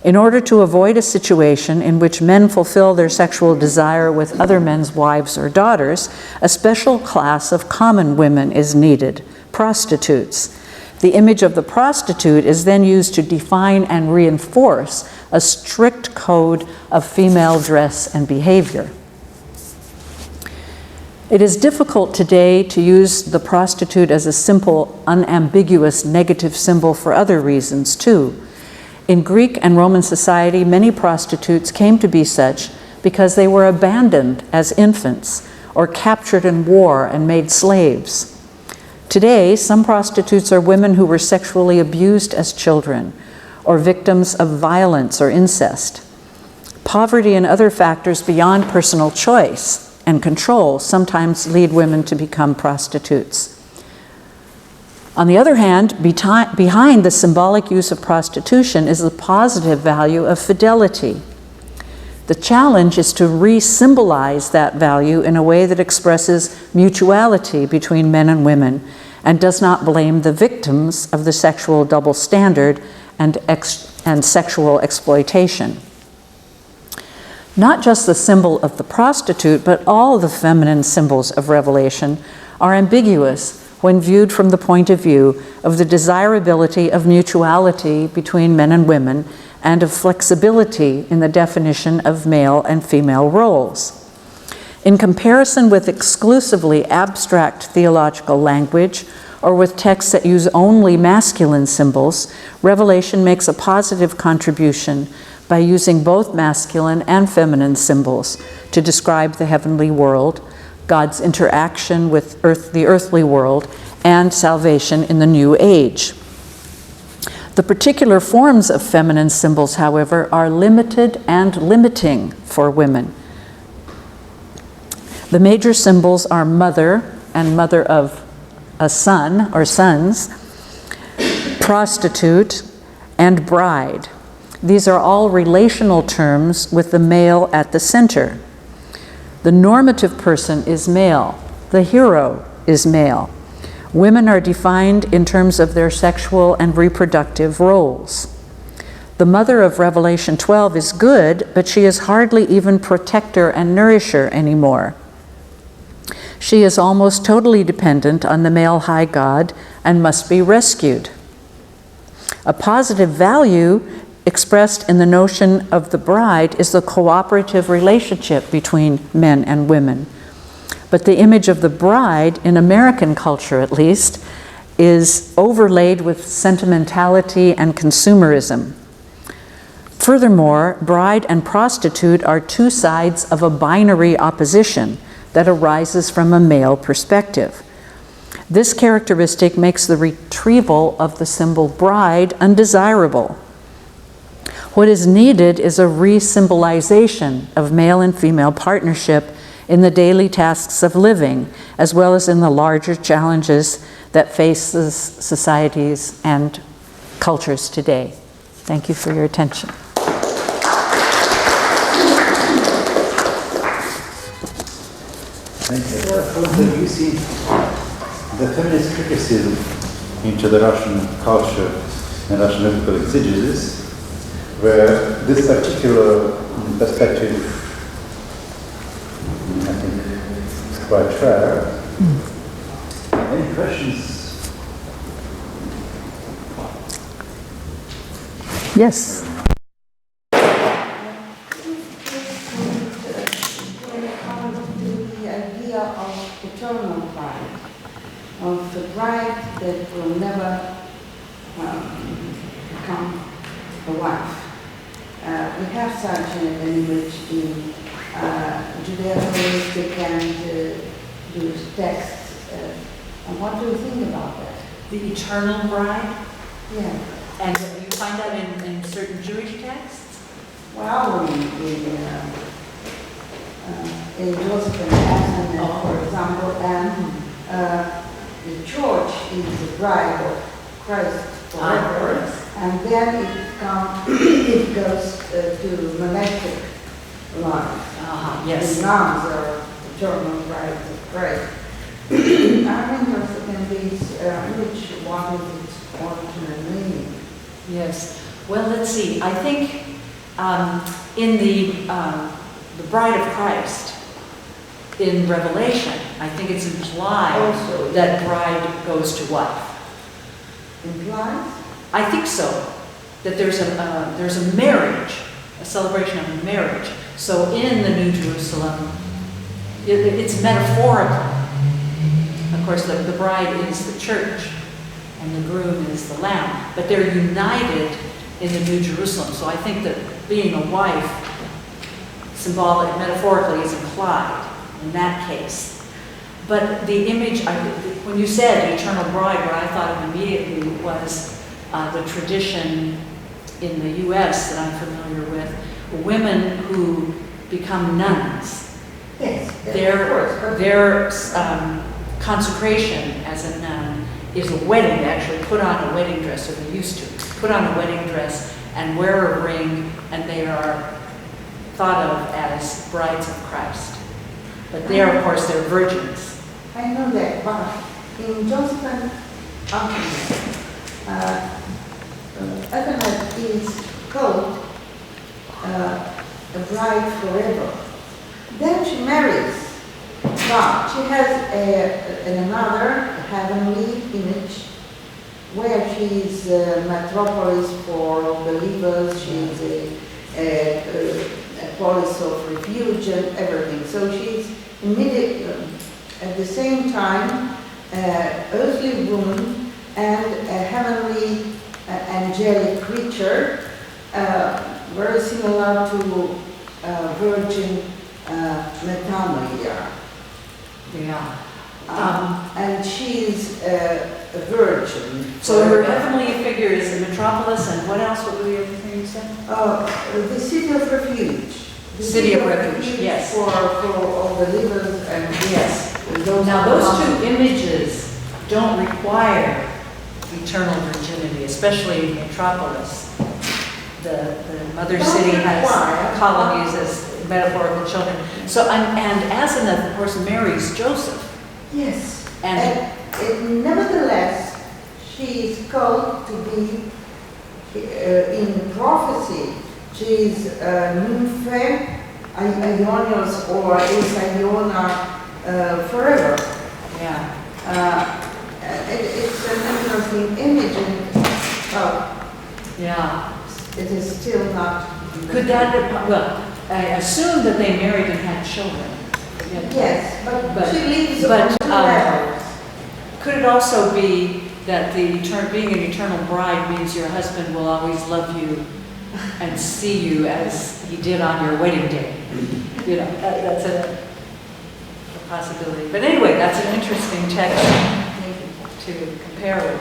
In order to avoid a situation in which men fulfill their sexual desire with other men's wives or daughters, a special class of common women is needed, prostitutes. The image of the prostitute is then used to define and reinforce a strict code of female dress and behavior. It is difficult today to use the prostitute as a simple, unambiguous negative symbol for other reasons too. In Greek and Roman society, many prostitutes came to be such because they were abandoned as infants or captured in war and made slaves. Today, some prostitutes are women who were sexually abused as children or victims of violence or incest. Poverty and other factors beyond personal choice and control sometimes lead women to become prostitutes. On the other hand, behind the symbolic use of prostitution is the positive value of fidelity. The challenge is to re-symbolize that value in a way that expresses mutuality between men and women and does not blame the victims of the sexual double standard and sexual exploitation. Not just the symbol of the prostitute, but all the feminine symbols of Revelation are ambiguous when viewed from the point of view of the desirability of mutuality between men and women and of flexibility in the definition of male and female roles. In comparison with exclusively abstract theological language or with texts that use only masculine symbols, Revelation makes a positive contribution by using both masculine and feminine symbols to describe the heavenly world, God's interaction with the earthly world, and salvation in the new age. The particular forms of feminine symbols, however, are limited and limiting for women. The major symbols are mother and mother of a son or sons, prostitute, and bride. These are all relational terms with the male at the center. The normative person is male. The hero is male. Women are defined in terms of their sexual and reproductive roles. The mother of Revelation 12 is good, but she is hardly even protector and nourisher anymore. She is almost totally dependent on the male high god and must be rescued. A positive value expressed in the notion of the bride is the cooperative relationship between men and women. But the image of the bride, in American culture at least, is overlaid with sentimentality and consumerism. Furthermore, bride and prostitute are two sides of a binary opposition that arises from a male perspective. This characteristic makes the retrieval of the symbol bride undesirable. What is needed is a re-symbolization of male and female partnership in the daily tasks of living, as well as in the larger challenges that faces societies and cultures today. Thank you for your attention. Thank you. How do you see the feminist criticism into the Russian culture and Russian biblical exegesis, where this particular perspective, I think, is quite rare. Any questions? Yes. Of eternal bride, of the bride that will never become a wife. We have such an image in Judeo-Hellenistic and Jewish texts. And what do you think about that? The eternal bride? Yeah. And you find that in certain Jewish texts? Well, in Joseph and Anna, for example, and the church is the bride of Christ forever, and then it goes to monastic life. Yes. The nuns are eternal brides of Christ. I'm interested in these, which one is its origin and meaning. Yes. Well, let's see. I think in the Bride of Christ in Revelation, I think it's implied Also, that bride goes to wife. Implies? I think so. That there's a marriage, a celebration of a marriage. So in the New Jerusalem, it's metaphorical. Of course, the bride is the church, and the groom is the lamb. But they're united in the New Jerusalem. So I think that being a wife, symbolic, metaphorically, is implied in that case. But the image, when you said eternal bride, what I thought of immediately was the tradition in the U.S. that I'm familiar with, women who become nuns. Yes, Their consecration as a nun is a wedding. They actually put on a wedding dress, or they used to put on a wedding dress and wear a ring, and they are thought of as brides of Christ. But they are, of course, they're virgins. I know that, but in Joseph and Anna is called a bride forever. Then she marries, but she has another heavenly image where she is a metropolis for believers. She is a place of refuge and everything. So she's immediately, at the same time, earthly woman and a heavenly angelic creature, very similar to Virgin Metanoia. Yeah. And she's a virgin. So her heavenly figure is the metropolis, and what else? What were the other thing you said? The city of refuge. The City of refuge, yes. For all believers and Yes. those. Now those two images don't require eternal virginity, especially metropolis. The mother Don't city has require. colonies as metaphorical children. So and as Anna, of course, marries Joseph. Yes. And Nevertheless, she is called to be in prophecy. She is Nymphe, Ionios, or is Iona forever. yeah, It's an interesting image, and yeah. it is still not. Could that? Well, I assume that they married and had children. Yes, but she lives but, on two levels. Could it also be that being an eternal bride means your husband will always love you and see you as he did on your wedding day? You know, that's a possibility. But anyway, that's an interesting text to compare with.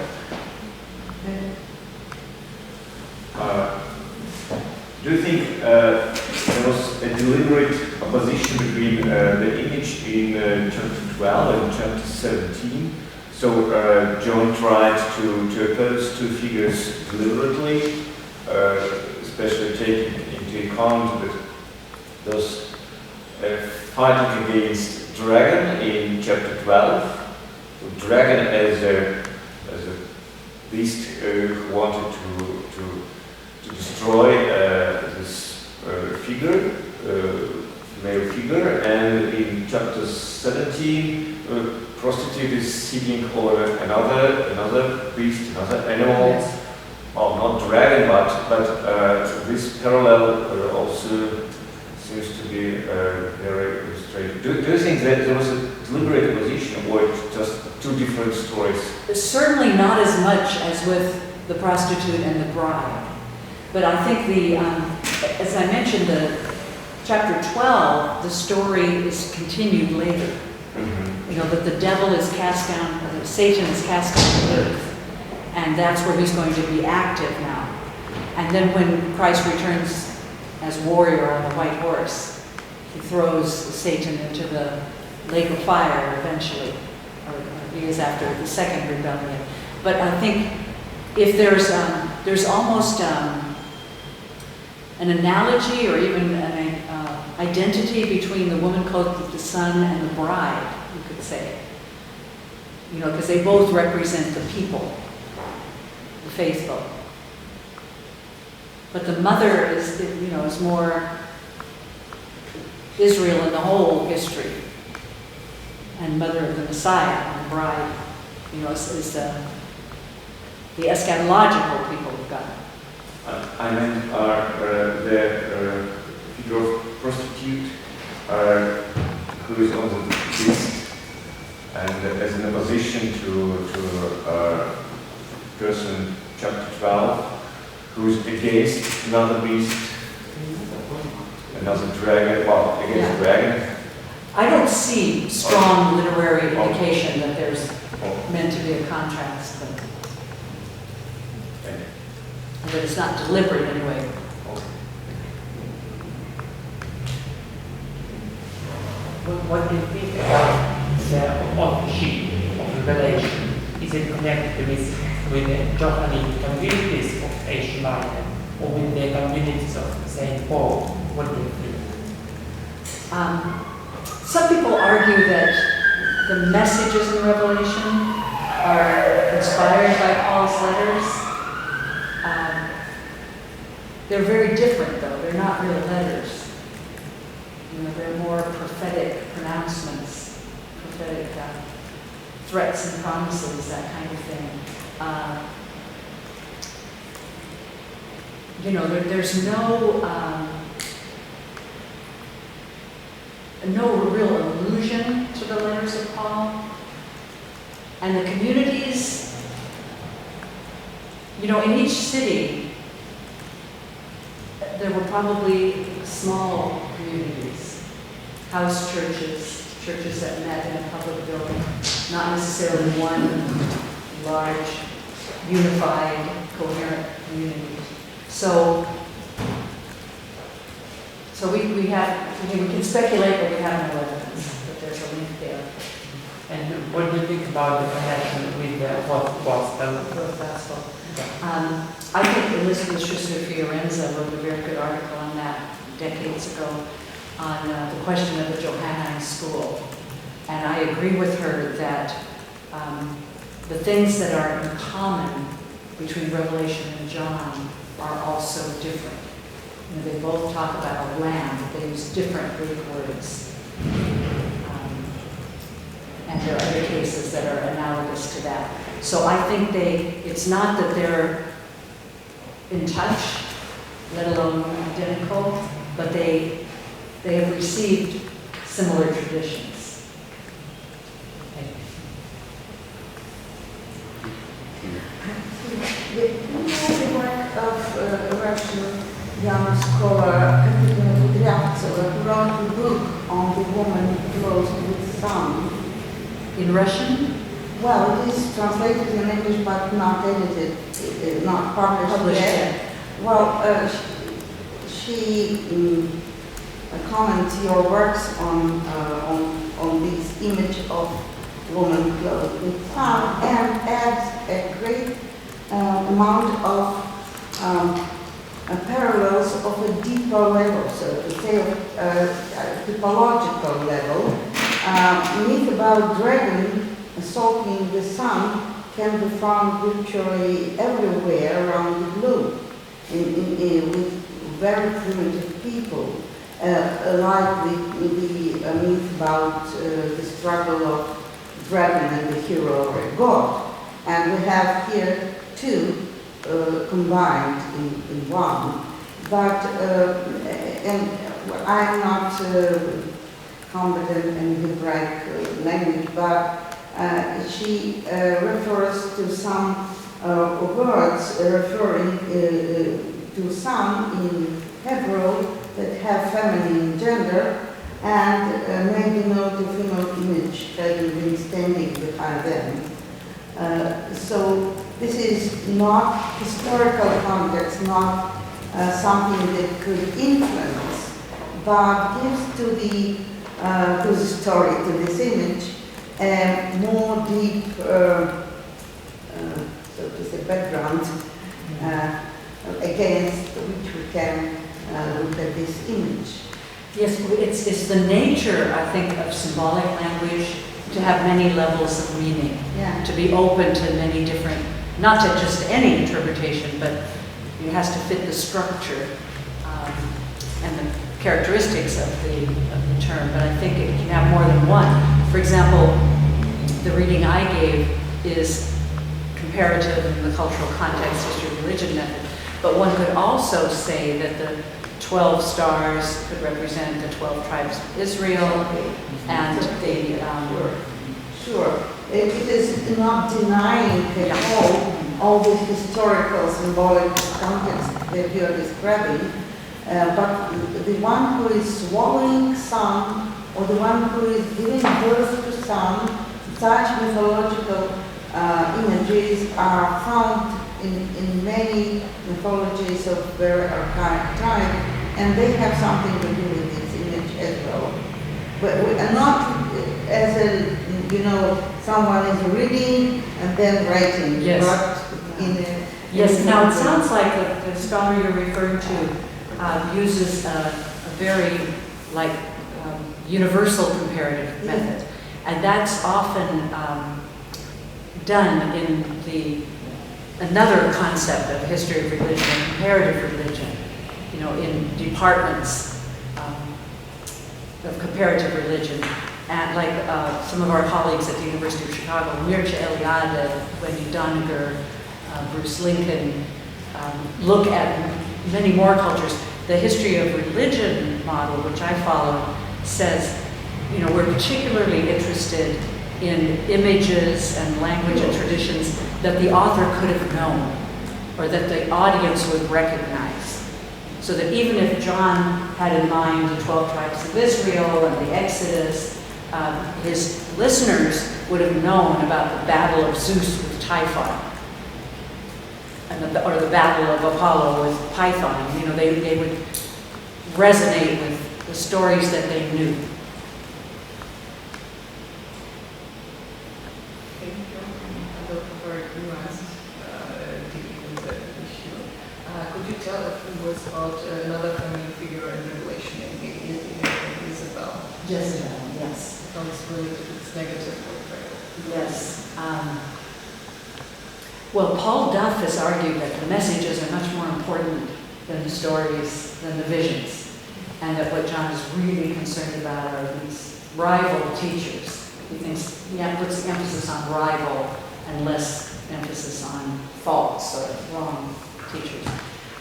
Do you think there was a deliberate opposition between the image in chapter 12 and chapter 17? So John tried to oppose two figures deliberately, especially taking into account that those fighting against dragon in chapter 12. The dragon as a beast who wanted to destroy this figure, male figure, and in chapter 17, prostitute is seeking over another beast, another animal. Yes. Well, not dragon, but this parallel also seems to be very illustrated. Do you think that there was a deliberate opposition, or just two different stories? Certainly not as much as with the prostitute and the bride. But I think as I mentioned, the chapter 12, the story is continued later. You know, that the devil is cast down, or that Satan is cast down to earth, and that's where he's going to be active now. And then when Christ returns as warrior on the white horse, he throws Satan into the lake of fire eventually, or he is after the second rebellion. But I think if there's almost an analogy or even an identity between the woman clothed with the sun and the bride, you could say. You know, because they both represent the people, the faithful. But the mother is, you know, is more Israel in the whole history, and mother of the Messiah, and the bride, you know, is the eschatological people of God. I meant the figure of prostitute who is on the list, and as an opposition to person chapter 12, who is against another beast, another dragon, well, against dragon. I don't see strong literary indication that there's meant to be a contrast, but that it's not deliberate anyway. What do you think about the authorship of Revelation? Is it connected with the Johannic communities of Asia Minor or with the communities of St. Paul? What do you think? Some people argue that the messages in Revelation are inspired by Paul's letters. They're very different, though. They're not real letters. You know, they're more prophetic pronouncements, prophetic threats and promises, that kind of thing. You know, there's no real allusion to the letters of Paul. And the communities, you know, in each city, there were probably small communities, house churches, churches that met in a public building, not necessarily one large, unified, coherent community. So we can speculate, but we have no evidence that there's a link there. And what do you think about the connection with the fourth gospel? Fourth gospel. I think Elizabeth Schuster-Fiorenza wrote a very good article on that decades ago on the question of the Johannine school. And I agree with her that the things that are in common between Revelation and John are also different. You know, they both talk about a lamb, but they use different Greek words. And there are other cases that are analogous to that. So I think it's not that they're in touch, let alone identical, but they have received similar traditions. The work of a Russian young scholar, Takže who wrote a book on the woman clothed with sun. In Russian? Well, it is translated in English but not edited, not published yet. Well, she comments your works on this image of woman clothed with sun and adds a great amount of parallels of a deeper level, so to say, a typological level. Myth about dragon assaulting the sun can be found virtually everywhere around the globe, with very primitive people, like the myth about the struggle of dragon and the hero or god. And we have here two combined in one. But and I'm not competent in Hebraic language, but she refers to some words referring to some in Hebrew that have feminine gender and may denote a female image having been standing behind them. So this is not historical context, not something that could influence, but gives to the story, to this image, a more deep, so to say, background against which we can look at this image. Yes, it's the nature, I think, of symbolic language to have many levels of meaning, to be open to many different, not to just any interpretation, but it has to fit the structure and the characteristics of the term. But I think it can have more than one. For example, the reading I gave is comparative in the cultural context, history, religion method. But one could also say that the 12 stars could represent the 12 tribes of Israel, and the Sure. It is not denying at all the historical symbolic context that you are describing, but the one who is swallowing some, or the one who is giving birth to some, such mythological images are found in many mythologies of very archaic time, and they have something to do with this image as well. But we are not as a, someone is reading and then writing. Yes. But Yes, now it sounds like the scholar you're referring to uses a very universal comparative method. And that's often done in another concept of history of religion, comparative religion, in departments of comparative religion. And some of our colleagues at the University of Chicago, Mircea Eliade, Wendy Doniger, Bruce Lincoln, look at many more cultures. The history of religion model, which I follow, says, we're particularly interested in images and language and traditions that the author could have known, or that the audience would recognize. So that even if John had in mind the 12 tribes of Israel and the Exodus, his listeners would have known about the battle of Zeus with Typhon, or the battle of Apollo with Python. They would resonate with the stories that they knew. Could you tell a few words about another feminine figure in Revelation, immediately Isabel? Jezebel, yes. How it's related to its negative portrayal. Yes. Well, Paul Duff has argued that the messages are much more important than the stories, than the visions, and that what John is really concerned about are these rival teachers. He puts the emphasis on rival and less emphasis on false or wrong teachers.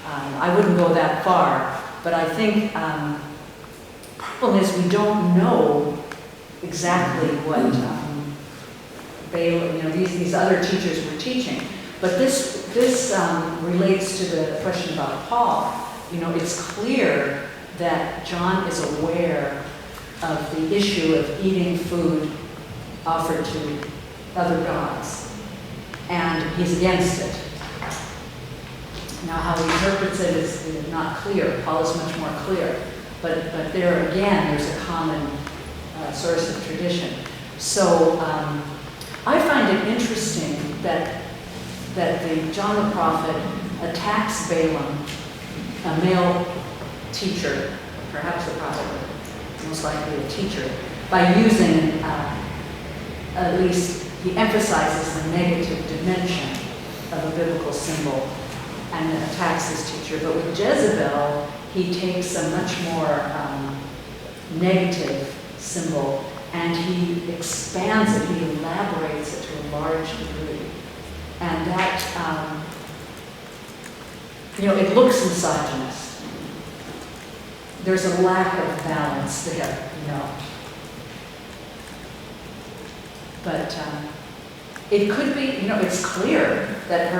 I wouldn't go that far, but I think problem is we don't know exactly what Balaam, these other teachers were teaching. But this relates to the question about Paul. It's clear that John is aware of the issue of eating food offered to other gods, and he's against it. Now, how he interprets it is not clear. Paul is much more clear. But there again, there's a common source of tradition. So I find it interesting that the John the prophet attacks Balaam, a male teacher, perhaps a prophet, but most likely a teacher, by using, at least he emphasizes the negative dimension of a biblical symbol and attacks his teacher. But with Jezebel, he takes a much more negative symbol and he expands it, he elaborates it to a large degree. And that, it looks misogynist. There's a lack of balance there, But it could be, it's clear that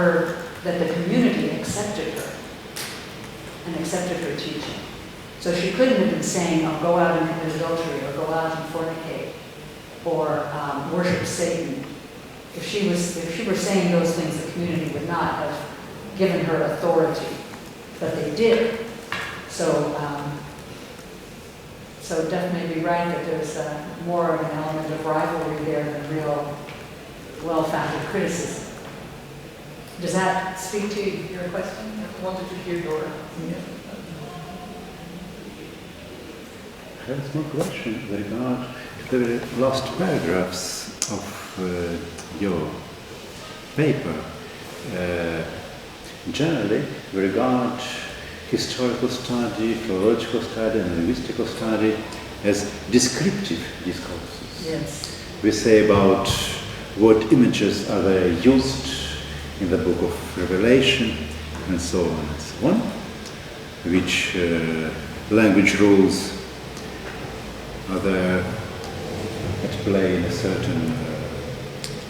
the community accepted her. and accepted her teaching. So she couldn't have been saying, oh, go out and commit adultery, or go out and fornicate, or worship Satan. If she were saying those things, the community would not have given her authority, but they did. So definitely be right that there's more of an element of rivalry there than real well-founded criticism. Does that speak to your question? I wanted to hear your I have a small question regarding the last paragraphs of your paper. Generally, we regard historical study, philological study, and linguistical study as descriptive discourses. Yes. We say about what images are there used in the book of Revelation, and so on and so on, which language rules are there at play in a certain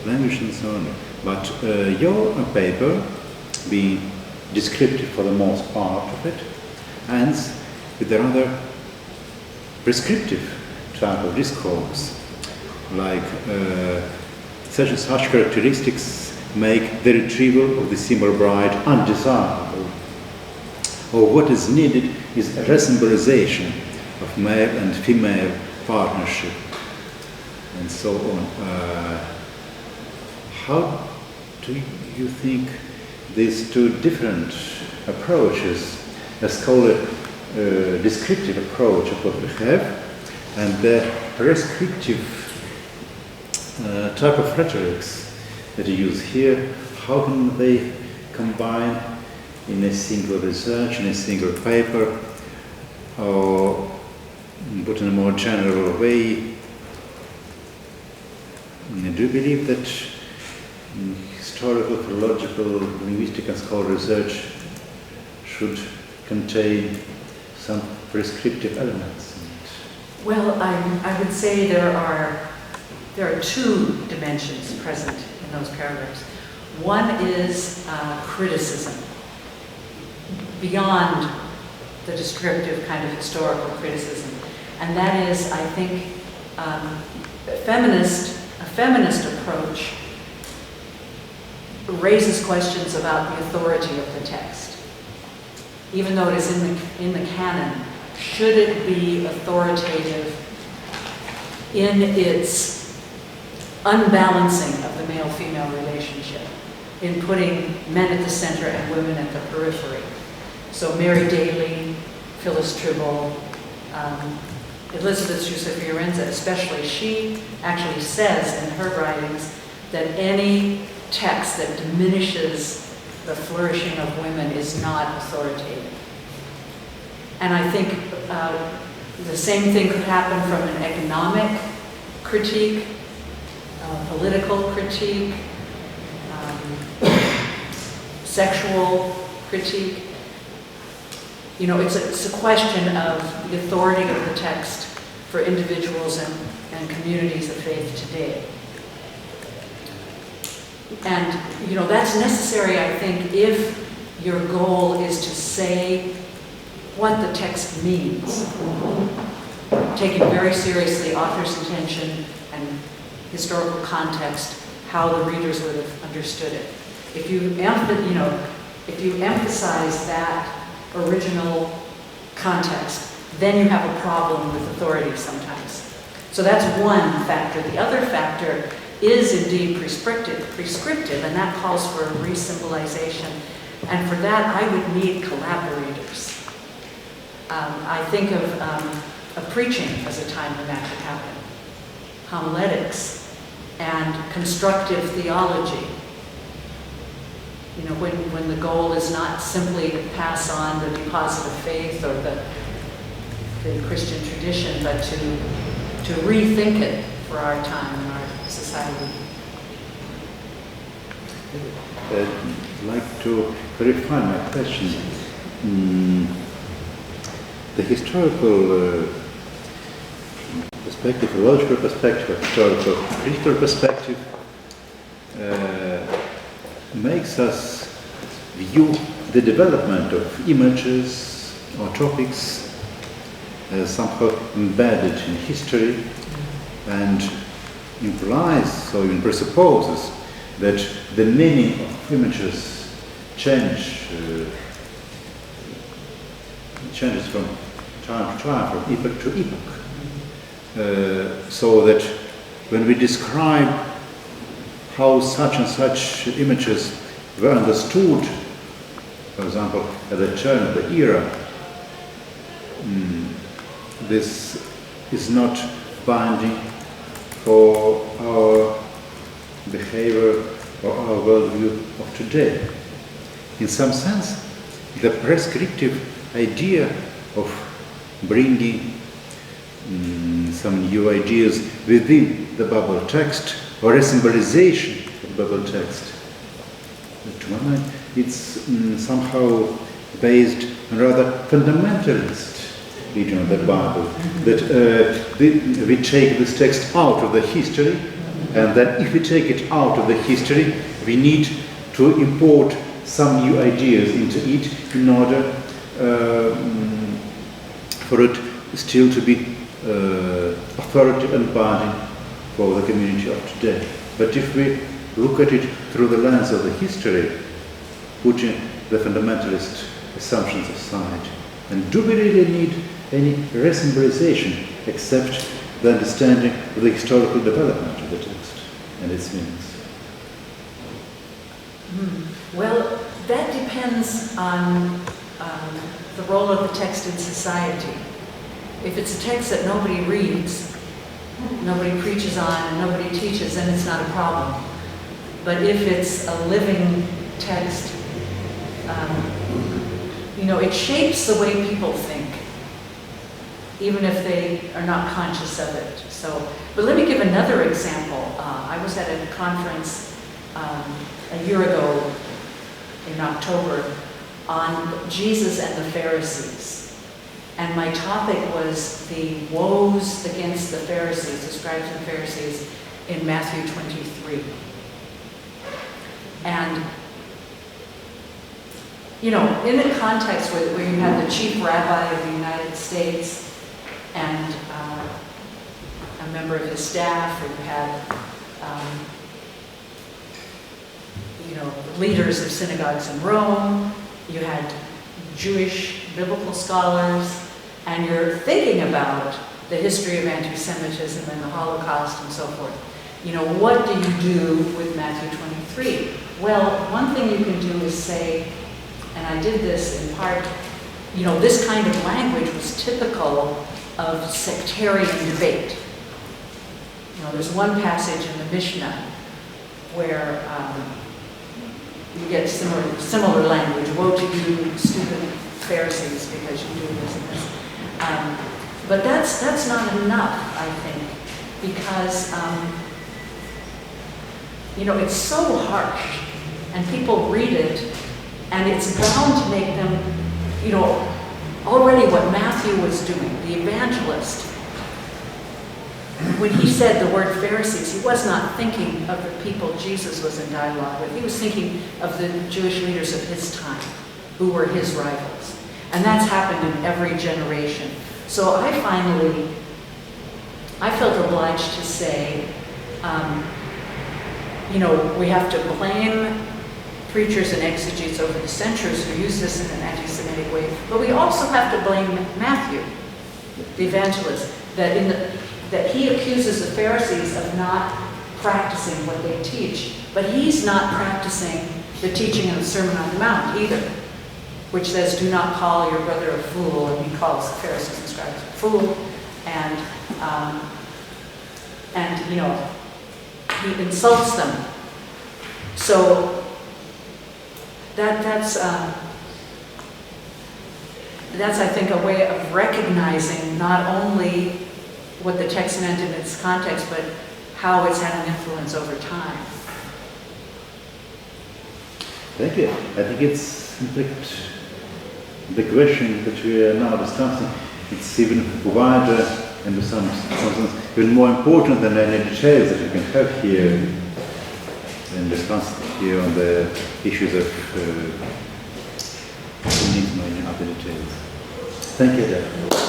language and so on. But your paper, being descriptive for the most part of it, ends with a rather prescriptive type of discourse, like such and such characteristics make the retrieval of the symbol bride undesirable, or what is needed is a resymbolization of male and female partnership, and so on. How do you think these two different approaches, let's call it descriptive approach of what we have, and the prescriptive type of rhetorics that you use here, how can they combine in a single research, in a single paper, or put in a more general way? Do you believe that historical, philological, linguistic and scholarly research should contain some prescriptive elements? Well, I would say there are two dimensions present in those paragraphs. One is criticism, beyond the descriptive kind of historical criticism. And that is, I think, a feminist approach raises questions about the authority of the text. Even though it is in the canon, should it be authoritative in its unbalancing of the male-female relationship, in putting men at the center and women at the periphery? So Mary Daly, Phyllis Tribble, Elizabeth Giuseppe-Fiorenza especially, she actually says in her writings that any text that diminishes the flourishing of women is not authoritative. And I think the same thing could happen from an economic critique, political critique, sexual critique. You know, it's a question of the authority of the text for individuals and communities of faith today. And, you know, that's necessary, I think, if your goal is to say what the text means, taking very seriously author's intention and historical context, how the readers would have understood it. If you emphasize that original context, then you have a problem with authority sometimes. So that's one factor. The other factor is indeed prescriptive, and that calls for re-symbolization. And for that, I would need collaborators. I think of preaching as a time when that could happen. Homiletics and constructive theology. You know, when the goal is not simply to pass on the deposit of faith or the Christian tradition, but to rethink it for our time and our society. I'd like to clarify my question. The historical perspective, philological perspective, historical critical perspective makes us view the development of images, or topics somehow embedded in history and implies or even presupposes that the meaning of images changes from time to time, from epoch to epoch. So that when we describe how such and such images were understood, for example, at the turn of the era, this is not binding for our behavior or our worldview of today. In some sense, the prescriptive idea of bringing some new ideas within the Bible text or a symbolization of the Bible text, to my mind, it's somehow based on rather fundamentalist reading of the Bible, that we take this text out of the history, and that if we take it out of the history, we need to import some new ideas into it in order for it still to be authority and binding for the community of today. But if we look at it through the lens of the history, putting the fundamentalist assumptions aside, and do we really need any resymbolization except the understanding of the historical development of the text and its meanings? Well, that depends on the role of the text in society. If it's a text that nobody reads, nobody preaches on, and nobody teaches, then it's not a problem. But if it's a living text, it shapes the way people think, even if they are not conscious of it. But let me give another example. I was at a conference a year ago in October on Jesus and the Pharisees. And my topic was the woes against the Pharisees, the scribes and Pharisees, in Matthew 23. And, in a context where you had the chief rabbi of the United States and a member of his staff, or you had, leaders of synagogues in Rome, you had Jewish biblical scholars, and you're thinking about the history of anti-Semitism and the Holocaust and so forth. What do you do with Matthew 23? Well, one thing you can do is say, and I did this in part, this kind of language was typical of sectarian debate. There's one passage in the Mishnah where you get similar language. Woe to you, stupid Pharisees, because you do this and this. But that's not enough, I think, because it's so harsh, and people read it, and it's bound to make them, already what Matthew was doing, the evangelist. When he said the word Pharisees, he was not thinking of the people Jesus was in dialogue with. He was thinking of the Jewish leaders of his time, who were his rivals. And that's happened in every generation. So I felt obliged to say, we have to blame preachers and exegetes over the centuries who use this in an anti-Semitic way, but we also have to blame Matthew, the evangelist, that he accuses the Pharisees of not practicing what they teach, but he's not practicing the teaching of the Sermon on the Mount either, which says, do not call your brother a fool, and he calls the Pharisees and scribes a fool, and he insults them. So that's I think a way of recognizing not only what the text meant in its context, but how it's had an influence over time. Thank you. I think it's, in fact, the question that we are now discussing, it's even wider and to some sense even more important than any details that you can have here and discuss here on the issues of feminism and other details. Thank you, Adela.